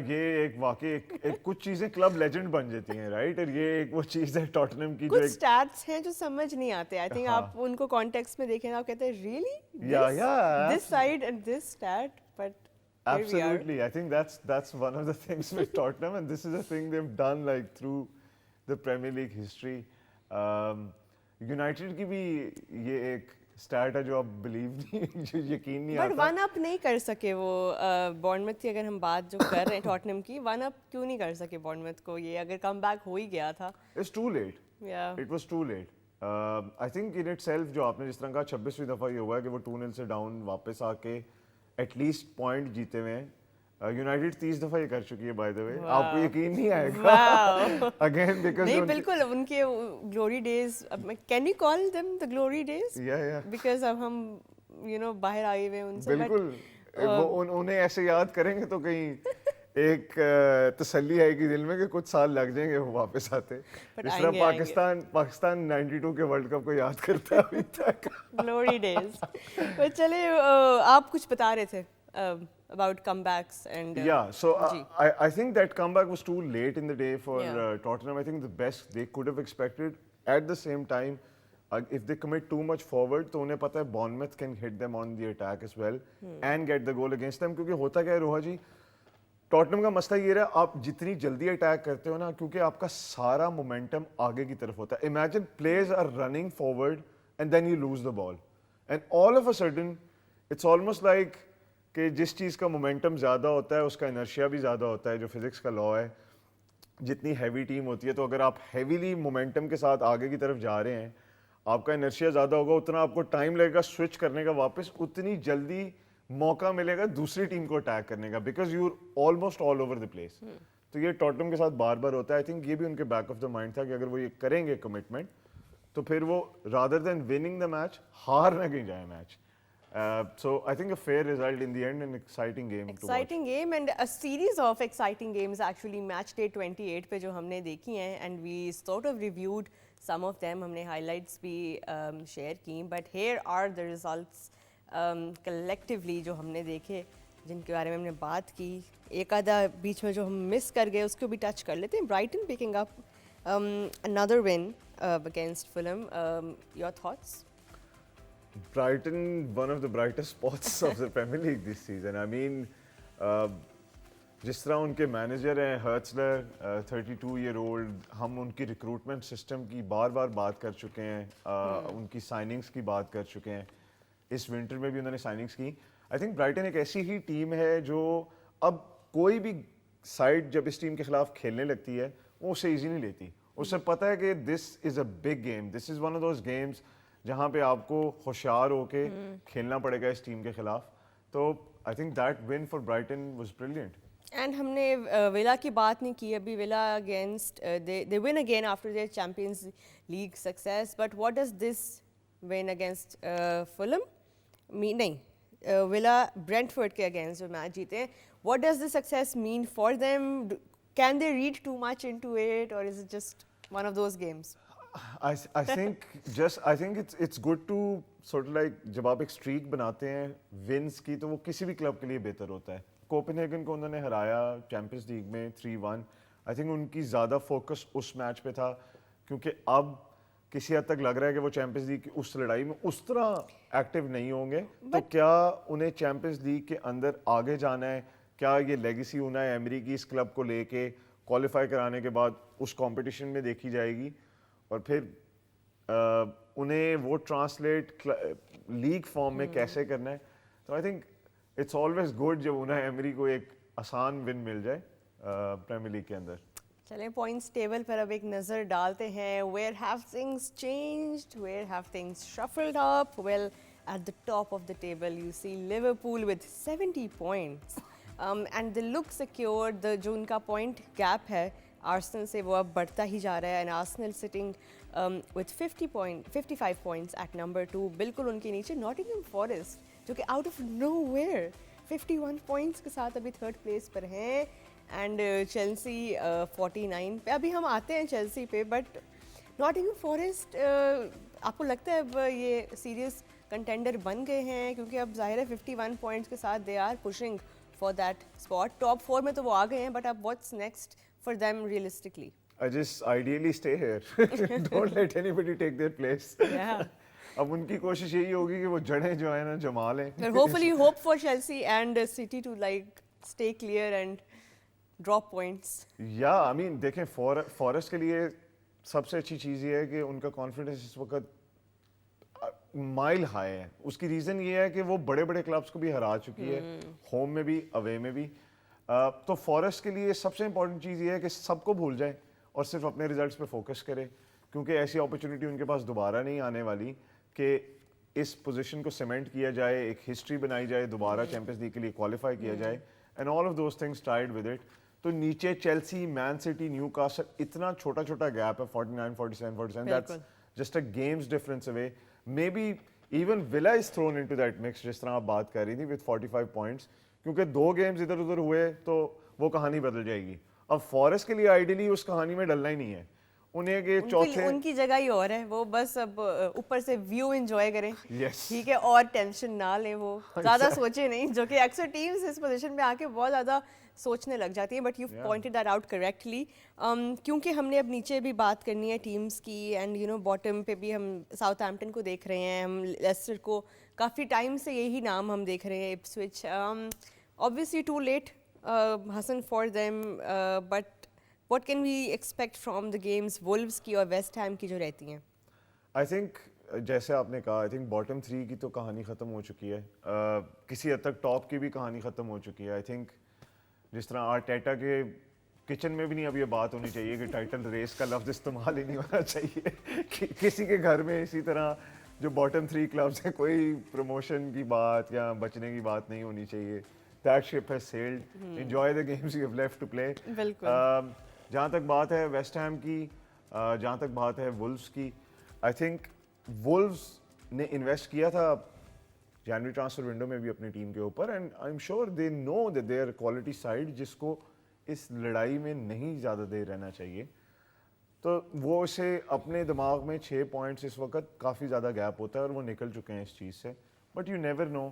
ये एक वाकई एक कुछ चीज़ें क्लब लेजेंड बन जाती हैं, राइट? और ये एक वो चीज़ है टॉटनहम की जो कुछ एक स्टैट्स हैं जो समझ नहीं आते। आई थिंक हाँ। आप उनको कॉन्टेक्स्ट में देखें, आप कहते हैं really Yeah, this side and this stat, but absolutely. I think that's one of the things with Tottenham, and this is a thing they've done like through the Premier League history. United की भी ये एक stat है जो आप believe नहीं, जो यकीन नहीं बट आता। वन अप नहीं कर सके वो बॉर्नमथ की। अगर हम बात जो कर रहे हैं टॉटनहम की, वन अप क्यों नहीं कर सके बॉर्नमथ को? ये अगर कम बैक हो ही गया था। It's too late. या It was too late. I think in itself जो आपने जिस तरह कहा 26वीं दफ़ा ये हुआ है कि वो 2-0 से डाउन वापस आके एटलीस्ट पॉइंट जीते हुए हैं। यूनाइटेड 30 दफ़ा ये कर चुकी है, बाय द वे। आपको यकीन नहीं आएगा अगेन, बिकॉज नहीं, बिल्कुल उनके glory days, can you call them the glory days? या बिकॉज अब हम बाहर आए हुए हैं उनसे। बिल्कुल वो उन्हें ऐसे याद करेंगे तो कहीं एक तसल्ली आएगी दिल में कि कुछ साल लग जाएंगे वो वापस आते। But इस तरह आएंगे, पाकिस्तान 92 के वर्ल्ड कप को याद करता है अभी तक। Glory days. पर चले, आप कुछ बता रहे थे about comebacks and Yeah, so ji. I think that comeback was too late in the day for Yeah. Tottenham. I think the best they could have expected. At the same time, if they commit too much forward, तो उन्हें पता है Bournemouth can hit them on the attack as well and get the goal against them. क्योंकि होता क्या है रोहा जी, Tottenham का मसला ये रहा, आप जितनी जल्दी अटैक करते हो ना, क्योंकि आपका सारा मोमेंटम आगे की तरफ होता है। Imagine players are running forward and then you lose the ball and all of a sudden it's almost like कि जिस चीज़ का मोमेंटम ज़्यादा होता है उसका इनर्शिया भी ज़्यादा होता है, जो फिजिक्स का लॉ है। जितनी हैवी टीम होती है, तो अगर आप हैवीली मोमेंटम के साथ आगे की तरफ जा रहे हैं, आपका इनर्शिया ज़्यादा होगा, उतना आपको टाइम लगेगा स्विच करने का वापस, उतनी जल्दी मौका मिलेगा दूसरी टीम को अटैक करने का, because you almost all over the place. तो ये टॉटनहम के साथ बार बार होता है। आई थिंक ये भी उनके बैक ऑफ द माइंड था कि अगर वो ये करेंगे कमिटमेंट, तो फिर वो rather than winning the match हार ना कहीं जाए match. So I think a fair result in the end, an exciting game to watch. exciting game and a series of exciting games actually match day 28 पे जो हमने देखी हैं, and we sort of reviewed some of them, हमने highlights भी share की, but here are the results collectively जो हमने देखे, जिनके बारे में हमने बात की। एक आधा बीच में जो हम मिस कर गए उसको भी टच कर लेते हैं। Brighton picking up another win against Fulham. Your thoughts? Brighton, one of the brightest spots of the Premier League this season. I mean, जिस तरह उनके मैनेजर हैं हर्ट्सलर, 32-year-old, हम उनकी रिक्रूटमेंट सिस्टम की बार बार बात कर चुके हैं, उनकी साइनिंग्स की बात कर चुके हैं। इस विंटर में भी उन्होंने साइनिंग्स की। आई थिंक ब्राइटन एक ऐसी ही टीम है जो अब कोई भी साइड जब इस टीम के खिलाफ खेलने लगती है वो उसे ईजी नहीं लेती। उसे पता है कि this is a big game, this is one of those games जहाँ पे आपको होशियार होके खेलना पड़ेगा इस टीम के खिलाफ। तो I think that win for Brighton was brilliant. And हमने विला की बात नहीं की अभी। Villa against they win again after their Champions League success, but what does this win against Fulham mean? नहीं, विला ब्रेंटफोर्ड के अगेंस्ट जो match जीते, what does this success mean for them? Can they read too much into it or is it just one of those games? I think it's good to sort of like जब आप एक streak बनाते हैं wins की तो वो किसी भी क्लब के लिए बेहतर होता है। कोपेनहेगन को उन्होंने हराया चैंपियंस लीग में 3-1। आई थिंक उनकी ज़्यादा फोकस उस मैच पे था क्योंकि अब किसी हद तक लग रहा है कि वो चैंपियंस लीग की उस लड़ाई में उस तरह एक्टिव नहीं होंगे। तो क्या उन्हें चैंपियंस लीग के अंदर आगे जाना है? क्या ये लेगेसी उनाई एमरी की इस क्लब को लेके क्वालिफाई कराने के बाद उस कंपटीशन में देखी जाएगी और फिर उन्हें वो ट्रांसलेट लीग फॉर्म में कैसे करना है? तो I think it's always good जब उनाई एमरी को एक आसान विन मिल जाए प्रीमियर लीग के अंदर। चलें पॉइंट्स टेबल पर अब एक नज़र डालते हैं। Where have things changed, where have things shuffled up? Well, at the top of the table you see Liverpool with 70 points and they look secure. जो उनका पॉइंट गैप है आर्सेनल से वो अब बढ़ता ही जा रहा है and Arsenal sitting with 55 points at number 2। बिल्कुल उनके नीचे नॉटिंघम फॉरेस्ट जो कि आउट ऑफ नोवेयर 51 पॉइंट्स के साथ अभी थर्ड प्लेस पर हैं एंड चेल्सी 49 पे। अभी हम आते हैं चेल्सी पे, बट नॉटिंघम फॉरेस्ट आपको लगता है अब ये सीरियस कंटेंडर बन गए हैं? क्योंकि अब जाहिर है 51 पॉइंट्स के साथ they are pushing for that spot. Top 4 में तो वो आ गए हैं, बट अब what's next for them realistically? I just ideally stay here. Don't let anybody take their place. Yeah. अब उनकी कोशिश यही होगी कि वो जड़ें जो है ना जमा लें। But hopefully hope for Chelsea and City to like stay clear and drop points. या आई मीन देखें फॉरेस्ट के लिए सबसे अच्छी चीज़ ये है कि उनका कॉन्फिडेंस इस वक्त माइल हाई है। उसकी रीज़न ये है कि वो बड़े बड़े क्लब्स को भी हरा चुकी है, होम में भी अवे में भी। तो फॉरेस्ट के लिए सबसे इंपॉर्टेंट चीज़ ये है कि सबको भूल जाए और सिर्फ अपने रिजल्ट्स पे फोकस करे, क्योंकि ऐसी अपॉर्चुनिटी उनके पास दोबारा नहीं आने वाली कि इस पोजीशन को सीमेंट किया जाए, एक हिस्ट्री बनाई जाए, दोबारा चैंपियंस लीग के लिए क्वालिफाई किया जाए and all of those things tied with it. तो नीचे चेल्सी, मैन सिटी, न्यूकासल, इतना छोटा छोटा गैप है 49, 47, 47, that's just a games difference away. May be even villa is throne into that mix जिस तरह आप बात कर रही थी विद 45 पॉइंट्स, क्योंकि 2 गेम्स इधर उधर हुए तो वो कहानी बदल जाएगी। अब फॉरेस्ट के लिए आइडियली उस कहानी में डलना ही नहीं है, उन्हें के चौथे उनकी जगह ही और है, वो बस अब ऊपर से व्यू एंजॉय करें। Yes. ठीक है, और टेंशन ना लें, वो ज़्यादा सोचे नहीं, जो कि अक्सर टीम्स इस पोजीशन में आके बहुत ज़्यादा सोचने लग जाती हैं। But you pointed that out correctly, क्योंकि हमने अब नीचे भी बात करनी है टीम्स की एंड यू नो बॉटम पे भी हम साउथहैम्पटन को देख रहे हैं, हम लेस्टर को काफ़ी टाइम से यही नाम हम देख रहे हैं, Ipswich. Obviously too late Hassan for them, but what can we expect from the games Wolves की और West Ham की जो रहती हैं? आई थिंक जैसे आपने कहा, आई थिंक बॉटम 3 की तो कहानी ख़त्म हो चुकी है, किसी हद तक टॉप की भी कहानी ख़त्म हो चुकी है। आई थिंक जिस तरह आर्टेटा के किचन में भी नहीं अब ये बात होनी चाहिए कि टाइटल रेस का लफ्ज़ इस्तेमाल ही नहीं होना चाहिए किसी के घर में। इसी तरह जो बॉटम 3 क्लब्स हैं, कोई प्रमोशन की बात या बचने की बात नहीं होनी चाहिए। That ship has sailed. Enjoy the games you have left to play. बिल्कुल। जहाँ तक बात है वेस्ट हैम की, जहाँ तक बात है वुल्व्स की, आई थिंक वुल्व्स ने इन्वेस्ट किया था जनवरी ट्रांसफर विंडो में भी अपनी टीम के ऊपर and I am sure they know that they are quality side जिसको इस लड़ाई में नहीं ज़्यादा देर रहना चाहिए। तो वो उसे अपने दिमाग में 6 पॉइंट्स इस वक्त काफ़ी ज़्यादा गैप होता है और वो निकल चुके हैं इस चीज़ से, but you never know.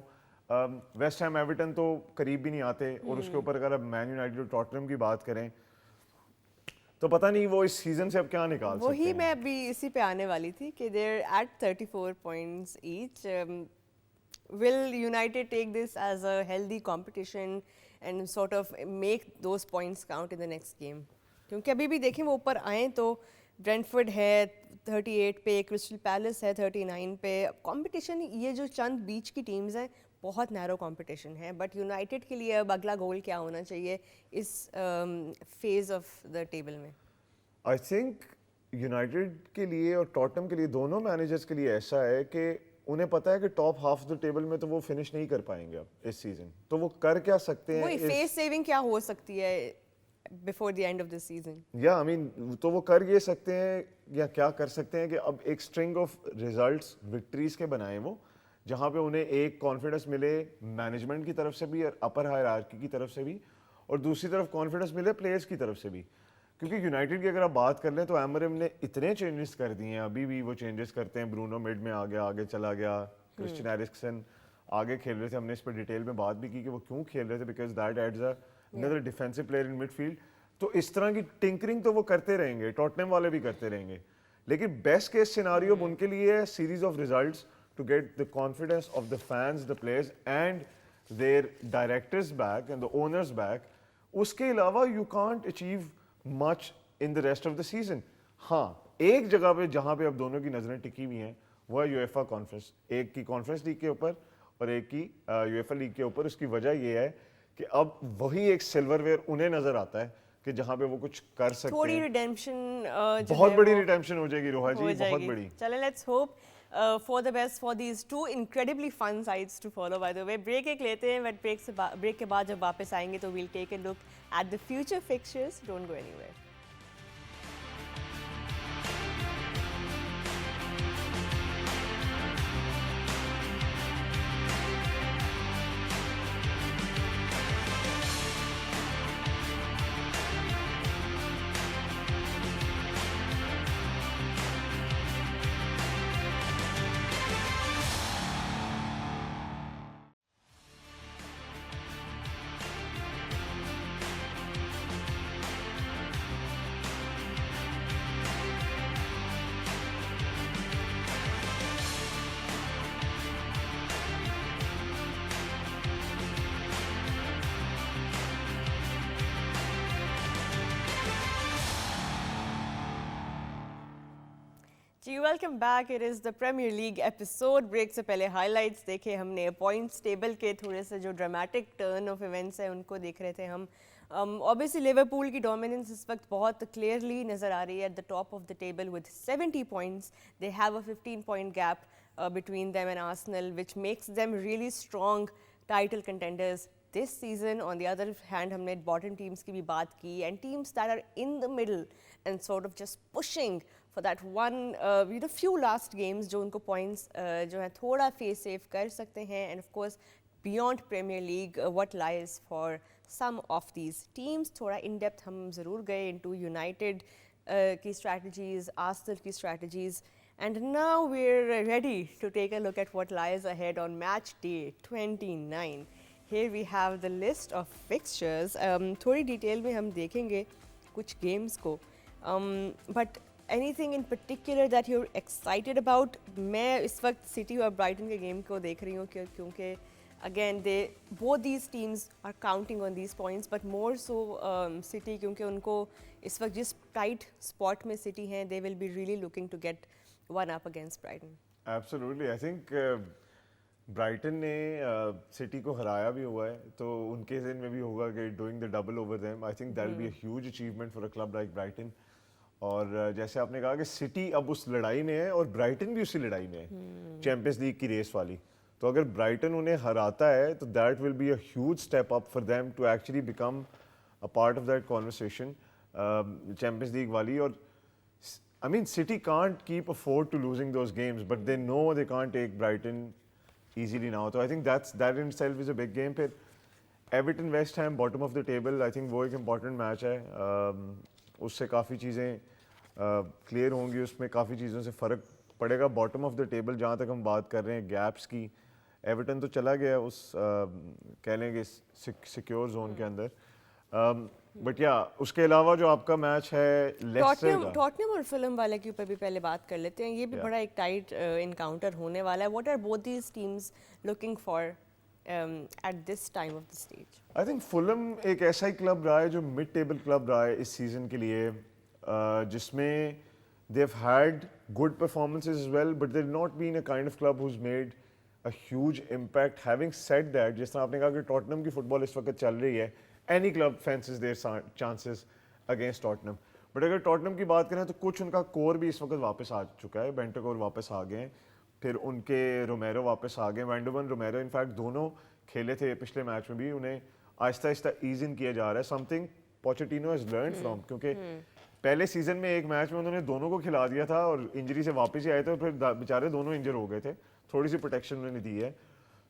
West Ham Everton तो करीब भी नहीं आते और उसके ऊपर अगर अब मैन यूनाइटेड और टॉटनहम की बात करें तो पता नहीं वो इस सीजन से अब क्या निकाल सकते हैं। वही मैं अभी इसी पे आने वाली थी कि they're at 34 points each. Will United take this as a healthy competition and sort of make those points count in the next game? क्योंकि अभी भी देखें वो ऊपर आए तो ब्रेंटफोर्ड है 38 पे, क्रिस्टल पैलेस है 39 पे। कंपटीशन ये जो चंद बीच की टीम्स हैं बहुत नैरो कंपटीशन है, बट यूनाइटेड के लिए अब अगला गोल क्या होना चाहिए इस फेज ऑफ द टेबल में? आई थिंक यूनाइटेड के लिए और टॉटनहम के लिए, दोनों मैनेजर्स के लिए ऐसा है कि उन्हें पता है कि टॉप हाफ द टेबल में तो वो फिनिश नहीं कर पाएंगे अब इस सीजन। तो वो कर क्या सकते हैं? वही फेस सेविंग क्या हो सकती है before the end of the season? या आई मीन तो वो कर ये सकते हैं या क्या कर सकते हैं कि अब एक स्ट्रिंग ऑफ रिजल्ट्स विक्ट्रीज के बनाए वो, जहाँ पे उन्हें एक कॉन्फिडेंस मिले मैनेजमेंट की तरफ से भी और अपर हायरार्की की तरफ से भी, और दूसरी तरफ कॉन्फिडेंस मिले प्लेयर्स की तरफ से भी। क्योंकि यूनाइटेड की अगर आप बात कर लें तो एमरिम ने इतने चेंजेस कर दिए हैं, अभी भी वो चेंजेस करते हैं। ब्रूनो मिड में आ गया, आगे चला गया, क्रिस्टियन एरिक्सन आगे खेल रहे थे। हमने इस पर डिटेल में बात भी की कि वो क्यों खेल रहे थे, because that adds another defensive player in midfield. तो इस तरह की टिंकरिंग तो वो करते रहेंगे, टॉटनहम वाले भी करते रहेंगे। लेकिन बेस्ट केस सिनारियो उनके लिए है series of results to get the confidence of the fans, the players and their directors back and the owners back. उसके अलावा you can't achieve much in the rest of the season. हाँ, एक जगह पे जहां पे अब दोनों की नजरें टिकी हुई हैं वो है यूएफए कॉन्फ्रेंस, एक की कॉन्फ्रेंस लीग के ऊपर और एक की यूएफए लीग के ऊपर। उसकी वजह ये है कि अब वही एक सिल्वरवेयर उन्हें नजर आता है कि जहां पे वो कुछ कर सकते थोड़ी हैं। रिडेम्पशन बहुत बड़ी रिडेम्पशन हो जाएगी रोहा जी, बहुत बड़ी। चले, let's hope for the best for these two incredibly fun sides to follow. By the way break एक लेते हैं, बट ब्रेक के बाद जब वापस आएंगे तो we'll take a look at the future fixtures. Don't go anywhere. जी welcome back. It is the Premier League episode. Break से पहले हाइलाइट्स देखे हमने, पॉइंट्स टेबल के थोड़े से जो ड्रामेटिक टर्न ऑफ इवेंट्स है उनको देख रहे थे हम। ऑब्वियसली लिवरपूल की डोमिनेंस इस वक्त बहुत क्लियरली नज़र आ रही है eight the top of the table with 70 points. They have a 15 point gap between them and Arsenal which makes them really strong title contenders this season. On the other hand, हमने bottom teams की भी बात की and teams that are in the middle and sort of just pushing for that one few last games जो उनको points जो है थोड़ा face safe कर सकते हैं। And of course beyond Premier League what lies for some of these teams। थोड़ा in depth हम ज़रूर गए into United की strategies, Arsenal की strategies, and now we're ready to take a look at what lies ahead on match day 29। Here we have the list of fixtures। थोड़ी detail में हम देखेंगे कुछ गेम्स को, but anything in particular that you are excited about? मैं इस वक्त city और ब्राइटन के गेम को देख रही हूँ क्योंकि again they both these teams are counting on these points, but more so City, क्योंकि उनको इस वक्त जिस टाइट स्पॉट में सिटी हैं, they will be really looking to get one up against Brighton. Absolutely. I think Brighton ने City को हराया भी हुआ है, तो उनके ज़हन में भी होगा कि doing the double over them, I think that will be a huge achievement for a club like Brighton. और जैसे आपने कहा कि सिटी अब उस लड़ाई में है और ब्राइटन भी उसी लड़ाई में है, चैंपियंस लीग की रेस वाली। तो अगर ब्राइटन उन्हें हराता है तो that will be a huge step up for them to actually become a part of that conversation Champions League वाली। और I mean, City can't keep afford to losing those games, but they know they can't take Brighton easily now. So I think that in itself is a big game. फिर Everton West Ham bottom of the table, I think वो एक important match है। उससे काफ़ी चीज़ें clear होंगी, उसमें काफ़ी चीज़ों से फ़र्क पड़ेगा। Bottom of the table जहाँ तक हम बात कर रहे हैं gaps की, Everton तो चला गया उस कह लेंगे सिक्योर जोन के अंदर। बट या उसके अलावा जो आपका मैच है लेस्टर का, टॉटनहम और फिल्म वाले के ऊपर भी पहले बात कर लेते हैं। ये भी बड़ा एक टाइट इनकाउंटर होने वाला है। What are both these teams looking for at this time of the stage? I think Fulham एक ऐसा ही क्लब रहा है जो मिड टेबल क्लब रहा है इस सीजन के लिए, जिसमें they've had good performances as well, but they've not been a kind of club who's made a huge impact. Having said that, जिस तरह आपने कहा कि टॉटनम की फुटबॉल इस वक्त चल रही है, any club fancies their chances against Tottenham. But अगर टॉटनम की बात करें तो कुछ उनका कोर भी इस वक्त वापस आ चुका है, बेंटकोर वापस आ गए हैं, फिर उनके रोमेरो वापस आ गए, वैंडोवन रोमेरो इनफैक्ट दोनों खेले थे पिछले मैच में भी, उन्हें आहिस्ता आहिस्ता ईज इन किया जा रहा है, something Pochettino has learn from, क्योंकि पहले सीजन में एक मैच में उन्होंने दोनों को खिला दिया था और इंजरी से वापस ही आए थे, फिर बेचारे दोनों इंजर हो गए थे, थोड़ी सी प्रोटेक्शन उन्होंने दी है,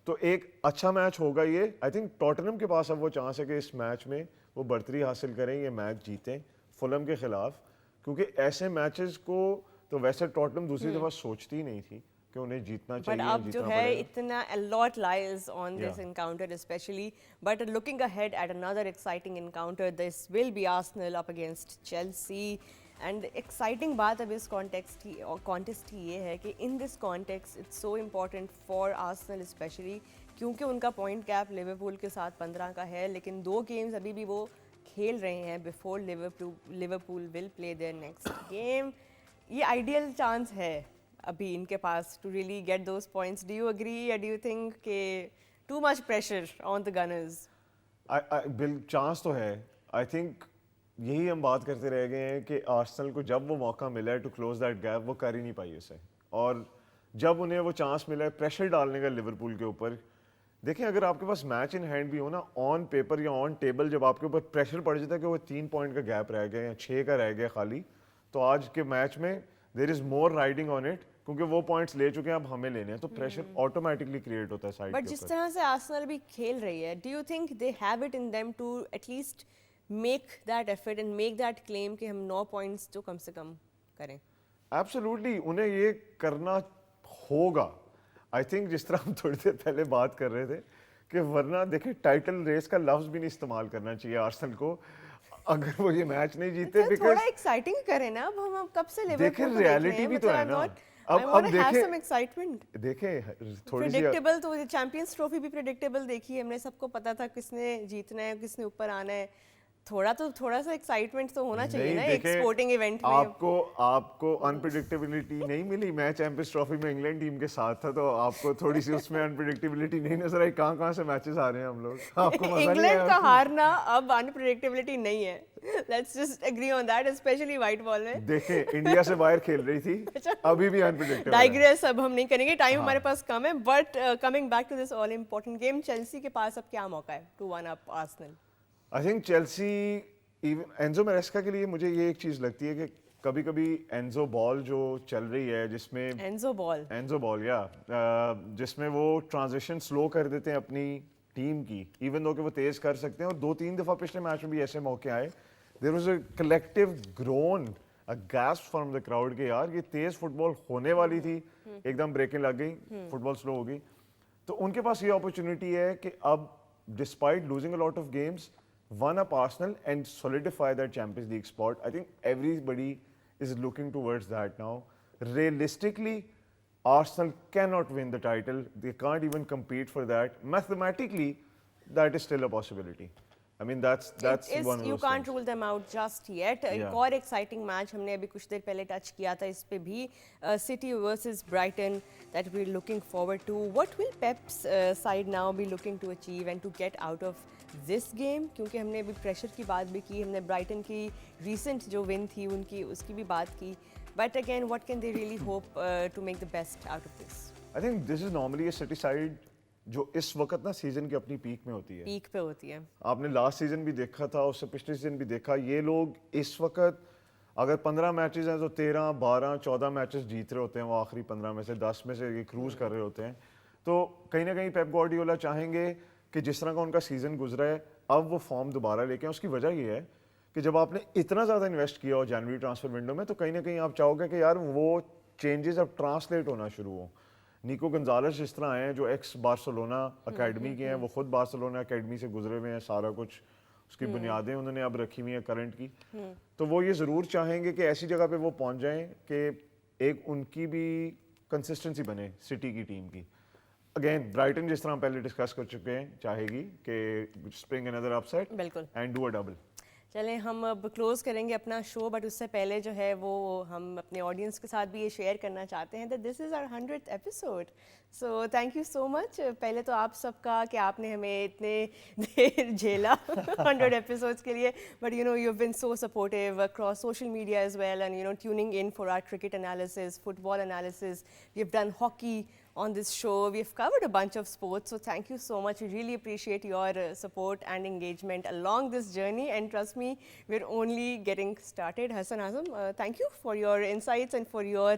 तो एक अच्छा मैच होगा ये। आई थिंक टॉटनम के पास अब वो चांस है कि इस मैच में वो बर्तरी हासिल करें, ये मैच जीतें फुलम के खिलाफ, क्योंकि ऐसे मैचेस को तो वैसे टॉटनम दूसरी दफा सोचती ही नहीं थी कि उन्हें जीतना चाहिए, But अब जो जीतना है पड़ेगा। इतना a lot lies on this Yeah. encounter especially. But looking ahead at another exciting encounter, this will be Arsenal up against Chelsea. And exciting बात अब इस contest की ये है कि in this context it's so important for Arsenal especially क्योंकि उनका point gap Liverpool के साथ 15 का है, लेकिन 2 games अभी भी वो खेल रहे हैं before Liverpool will play their next game. ये ideal chance है अभी इनके पास to really get those points. Do you agree or do you think कि too much pressure on the Gunners? Chance तो है। आई थिंक यही हम बात करते रह गए हैं कि आर्सेनल को जब वो मौका मिला है टू क्लोज दैट गैप, वो कर ही नहीं पाई उसे, और जब उन्हें वो चांस मिला है प्रेशर डालने का लिवरपूल के ऊपर, देखें अगर आपके पास मैच इन हैंड भी हो ना, ऑन पेपर या ऑन टेबल जब आपके ऊपर प्रेशर पड़ जाता है कि वो 3 पॉइंट का गैप रह गया या 6 का रह गया खाली, तो आज के मैच में there is more riding on it, क्योंकि वो पॉइंट्स ले चुके हैं, अब हमें लेने हैं, तो प्रेशर ऑटोमेटिकली क्रिएट होता है साइड बट के जिस ऊपर। तरह से आर्सेनल भी खेल रही है, do you think they have it in them to at least make that effort and make that claim कि हम 9 पॉइंट्स तो कम से कम करें? एब्सोल्युटली उन्हें ये करना होगा। आई थिंक जिस तरह हम थोड़ी देर पहले बात कर रहे थे कि वरना देखिए टाइटल रेस का लफ्ज भी नहीं इस्तेमाल करना चाहिए आर्सेनल को अगर वो ये मैच नहीं जीते, तो बिकॉज थोड़ा एक्साइटिंग करें ना, अब हम कब से देखें लिवरपूल को रियलिटी भी तो है ना, अब हैव देखें सम एक्साइटमेंट। देखें थोड़ी सी प्रेडिक्टेबल तो चैंपियंस ट्रॉफी भी प्रेडिक्टेबल देखी है हमने, सबको पता था किसने जीतना है किसने ऊपर आना है, थोड़ा सा एक्साइटमेंट तो होना चाहिए ना एक स्पोर्टिंग इवेंट में। आपको अनप्रेडिक्टेबिलिटी नहीं मिली, मैं चैंपियंस ट्रॉफी में इंग्लैंड टीम के साथ था, तो आपको थोड़ी सी उसमें अनप्रेडिक्टेबिलिटी नहीं नजर आई? कहाँ से मैचेस आ रहे हैं हम लोग, आपको मजा नहीं इंग्लैंड आया? का हारना अब अनप्रेडिक्टेबिलिटी नहीं है, let's just agree on that, specially white ball में। देखें इंडिया से बाहर खेल रही थी, अभी भी अनप्रेडिक्टेबल है। डाइग्रेस अब हम नहीं करेंगे, टाइम हमारे पास कम है, but coming back to this all important game, Chelsea के पास अब क्या मौका है to one up Arsenal? I think Chelsea Enzo Maresca के लिए मुझे ये एक चीज़ लगती है कि कभी कभी एंजो बॉल जो चल रही है जिसमें एंजो बॉल या जिसमें वो ट्रांजिशन स्लो कर देते हैं अपनी टीम की, इवन दो कि वो तेज़ कर सकते हैं, और 2-3 दफ़ा पिछले मैच में भी ऐसे मौके आए, there was a collective groan, a gasp from the crowd के यार ये तेज़ फुटबॉल होने वाली थी, एकदम ब्रेकिंग लग गई, फुटबॉल स्लो हो गई, तो उनके पास ये अपॉर्चुनिटी है कि अब despite losing a lot of games one up Arsenal and solidify that Champions League spot. I think everybody is looking towards that now. Realistically, Arsenal cannot win the title. They can't even compete for that. Mathematically, that is still a possibility. I mean, that's one of you those can't things. rule them out just yet. Yeah. एक और exciting match हमने अभी कुछ देर पहले touch किया था, इस पे भी City versus Brighton that we're looking forward to. What will Pep's side now be looking to achieve and to get out of this game? क्योंकि हमने अभी प्रेशर की बात भी की, हमने ब्राइटन की रीसेंट जो विन थी उनकी उसकी भी बात की, but again what can they really hope to make the best out of this? I think this is normally a City side जो इस वक्त ना सीजन की अपनी पीक में होती है, पीक पे होती है। आपने लास्ट सीजन भी देखा था, उससे पिछले सीजन भी देखा, ये लोग इस वक्त अगर 15 मैचेस हैं तो 13, 12, 14 मैचेस जीत रहे होते हैं, वो आखिरी 15 में से 10 में से ये क्रूज कर रहे होते हैं, तो कहीं ना कहीं पेप गार्डियोला चाहेंगे कि जिस तरह का उनका सीजन गुजरा है अब वो फॉर्म दोबारा लेके आएं। उसकी वजह ये है कि जब आपने इतना ज़्यादा इन्वेस्ट किया हो जनवरी ट्रांसफर विंडो में, तो कहीं ना कहीं आप चाहोगे कि यार वो चेंजेस अब ट्रांसलेट होना शुरू हो। निको गंजालेस जिस तरह आए हैं जो एक्स बार्सिलोना अकेडमी के हैं, वो खुद बार्सिलोना अकेडमी से गुजरे हुए हैं, सारा कुछ उसकी बुनियादें उन्होंने अब रखी हुई हैं करंट की, तो वो ये ज़रूर चाहेंगे कि ऐसी जगह पे वो पहुंच जाएं कि एक उनकी भी कंसिस्टेंसी बने सिटी की टीम की। अगेन ब्राइटन जिस तरह हम पहले डिस्कस कर चुके हैं चाहेगी कि स्प्रिंग अनदर अपसेट बिल्कुल एंड डू अ डबल। चलें हम अब क्लोज करेंगे अपना शो बट उससे पहले जो है वो हम अपने ऑडियंस के साथ भी ये शेयर करना चाहते हैं that this is our 100th episode so thank you so much पहले तो आप सबका कि आपने हमें इतने देर झेला 100 एपिसोड्स के लिए but you know you have been so supportive across social media as well and you know tuning in for our cricket analysis football analysis we have done hockey on this show. We've covered a bunch of sports, so thank you so much. We really appreciate your support and engagement along this journey. And trust me, we're only getting started. Hassan Azam, thank you for your insights and for your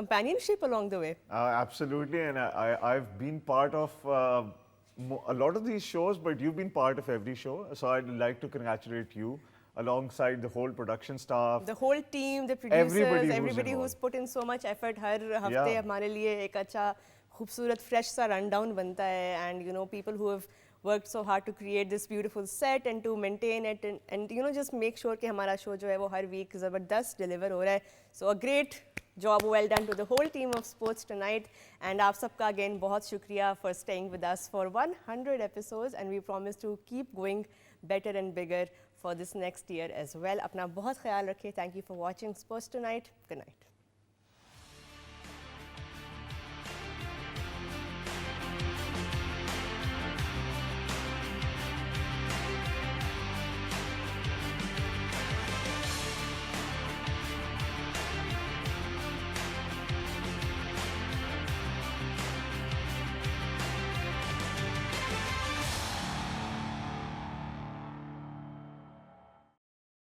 companionship along the way. Absolutely, and I've been part of a lot of these shows, but you've been part of every show. So I'd like to congratulate you alongside the whole production staff. The whole team, the producers, everybody who's involved. put in so much effort. हर हफ्ते हमारे लिए एक अच्छा खूबसूरत fresh सा rundown बनता है and you know people who have worked so hard to create this beautiful set and to maintain it and you know just make sure कि हमारा show जो है वो हर week ज़बरदस्त deliver हो रहा है. So a great job well done to the whole team of Sports Tonight and आप सबका again बहुत शुक्रिया for staying with us for 100 episodes and we promise to keep going better and bigger for this next year as well. अपना बहुत ख्याल रखिए. Thank you for watching Sports Tonight. Good night.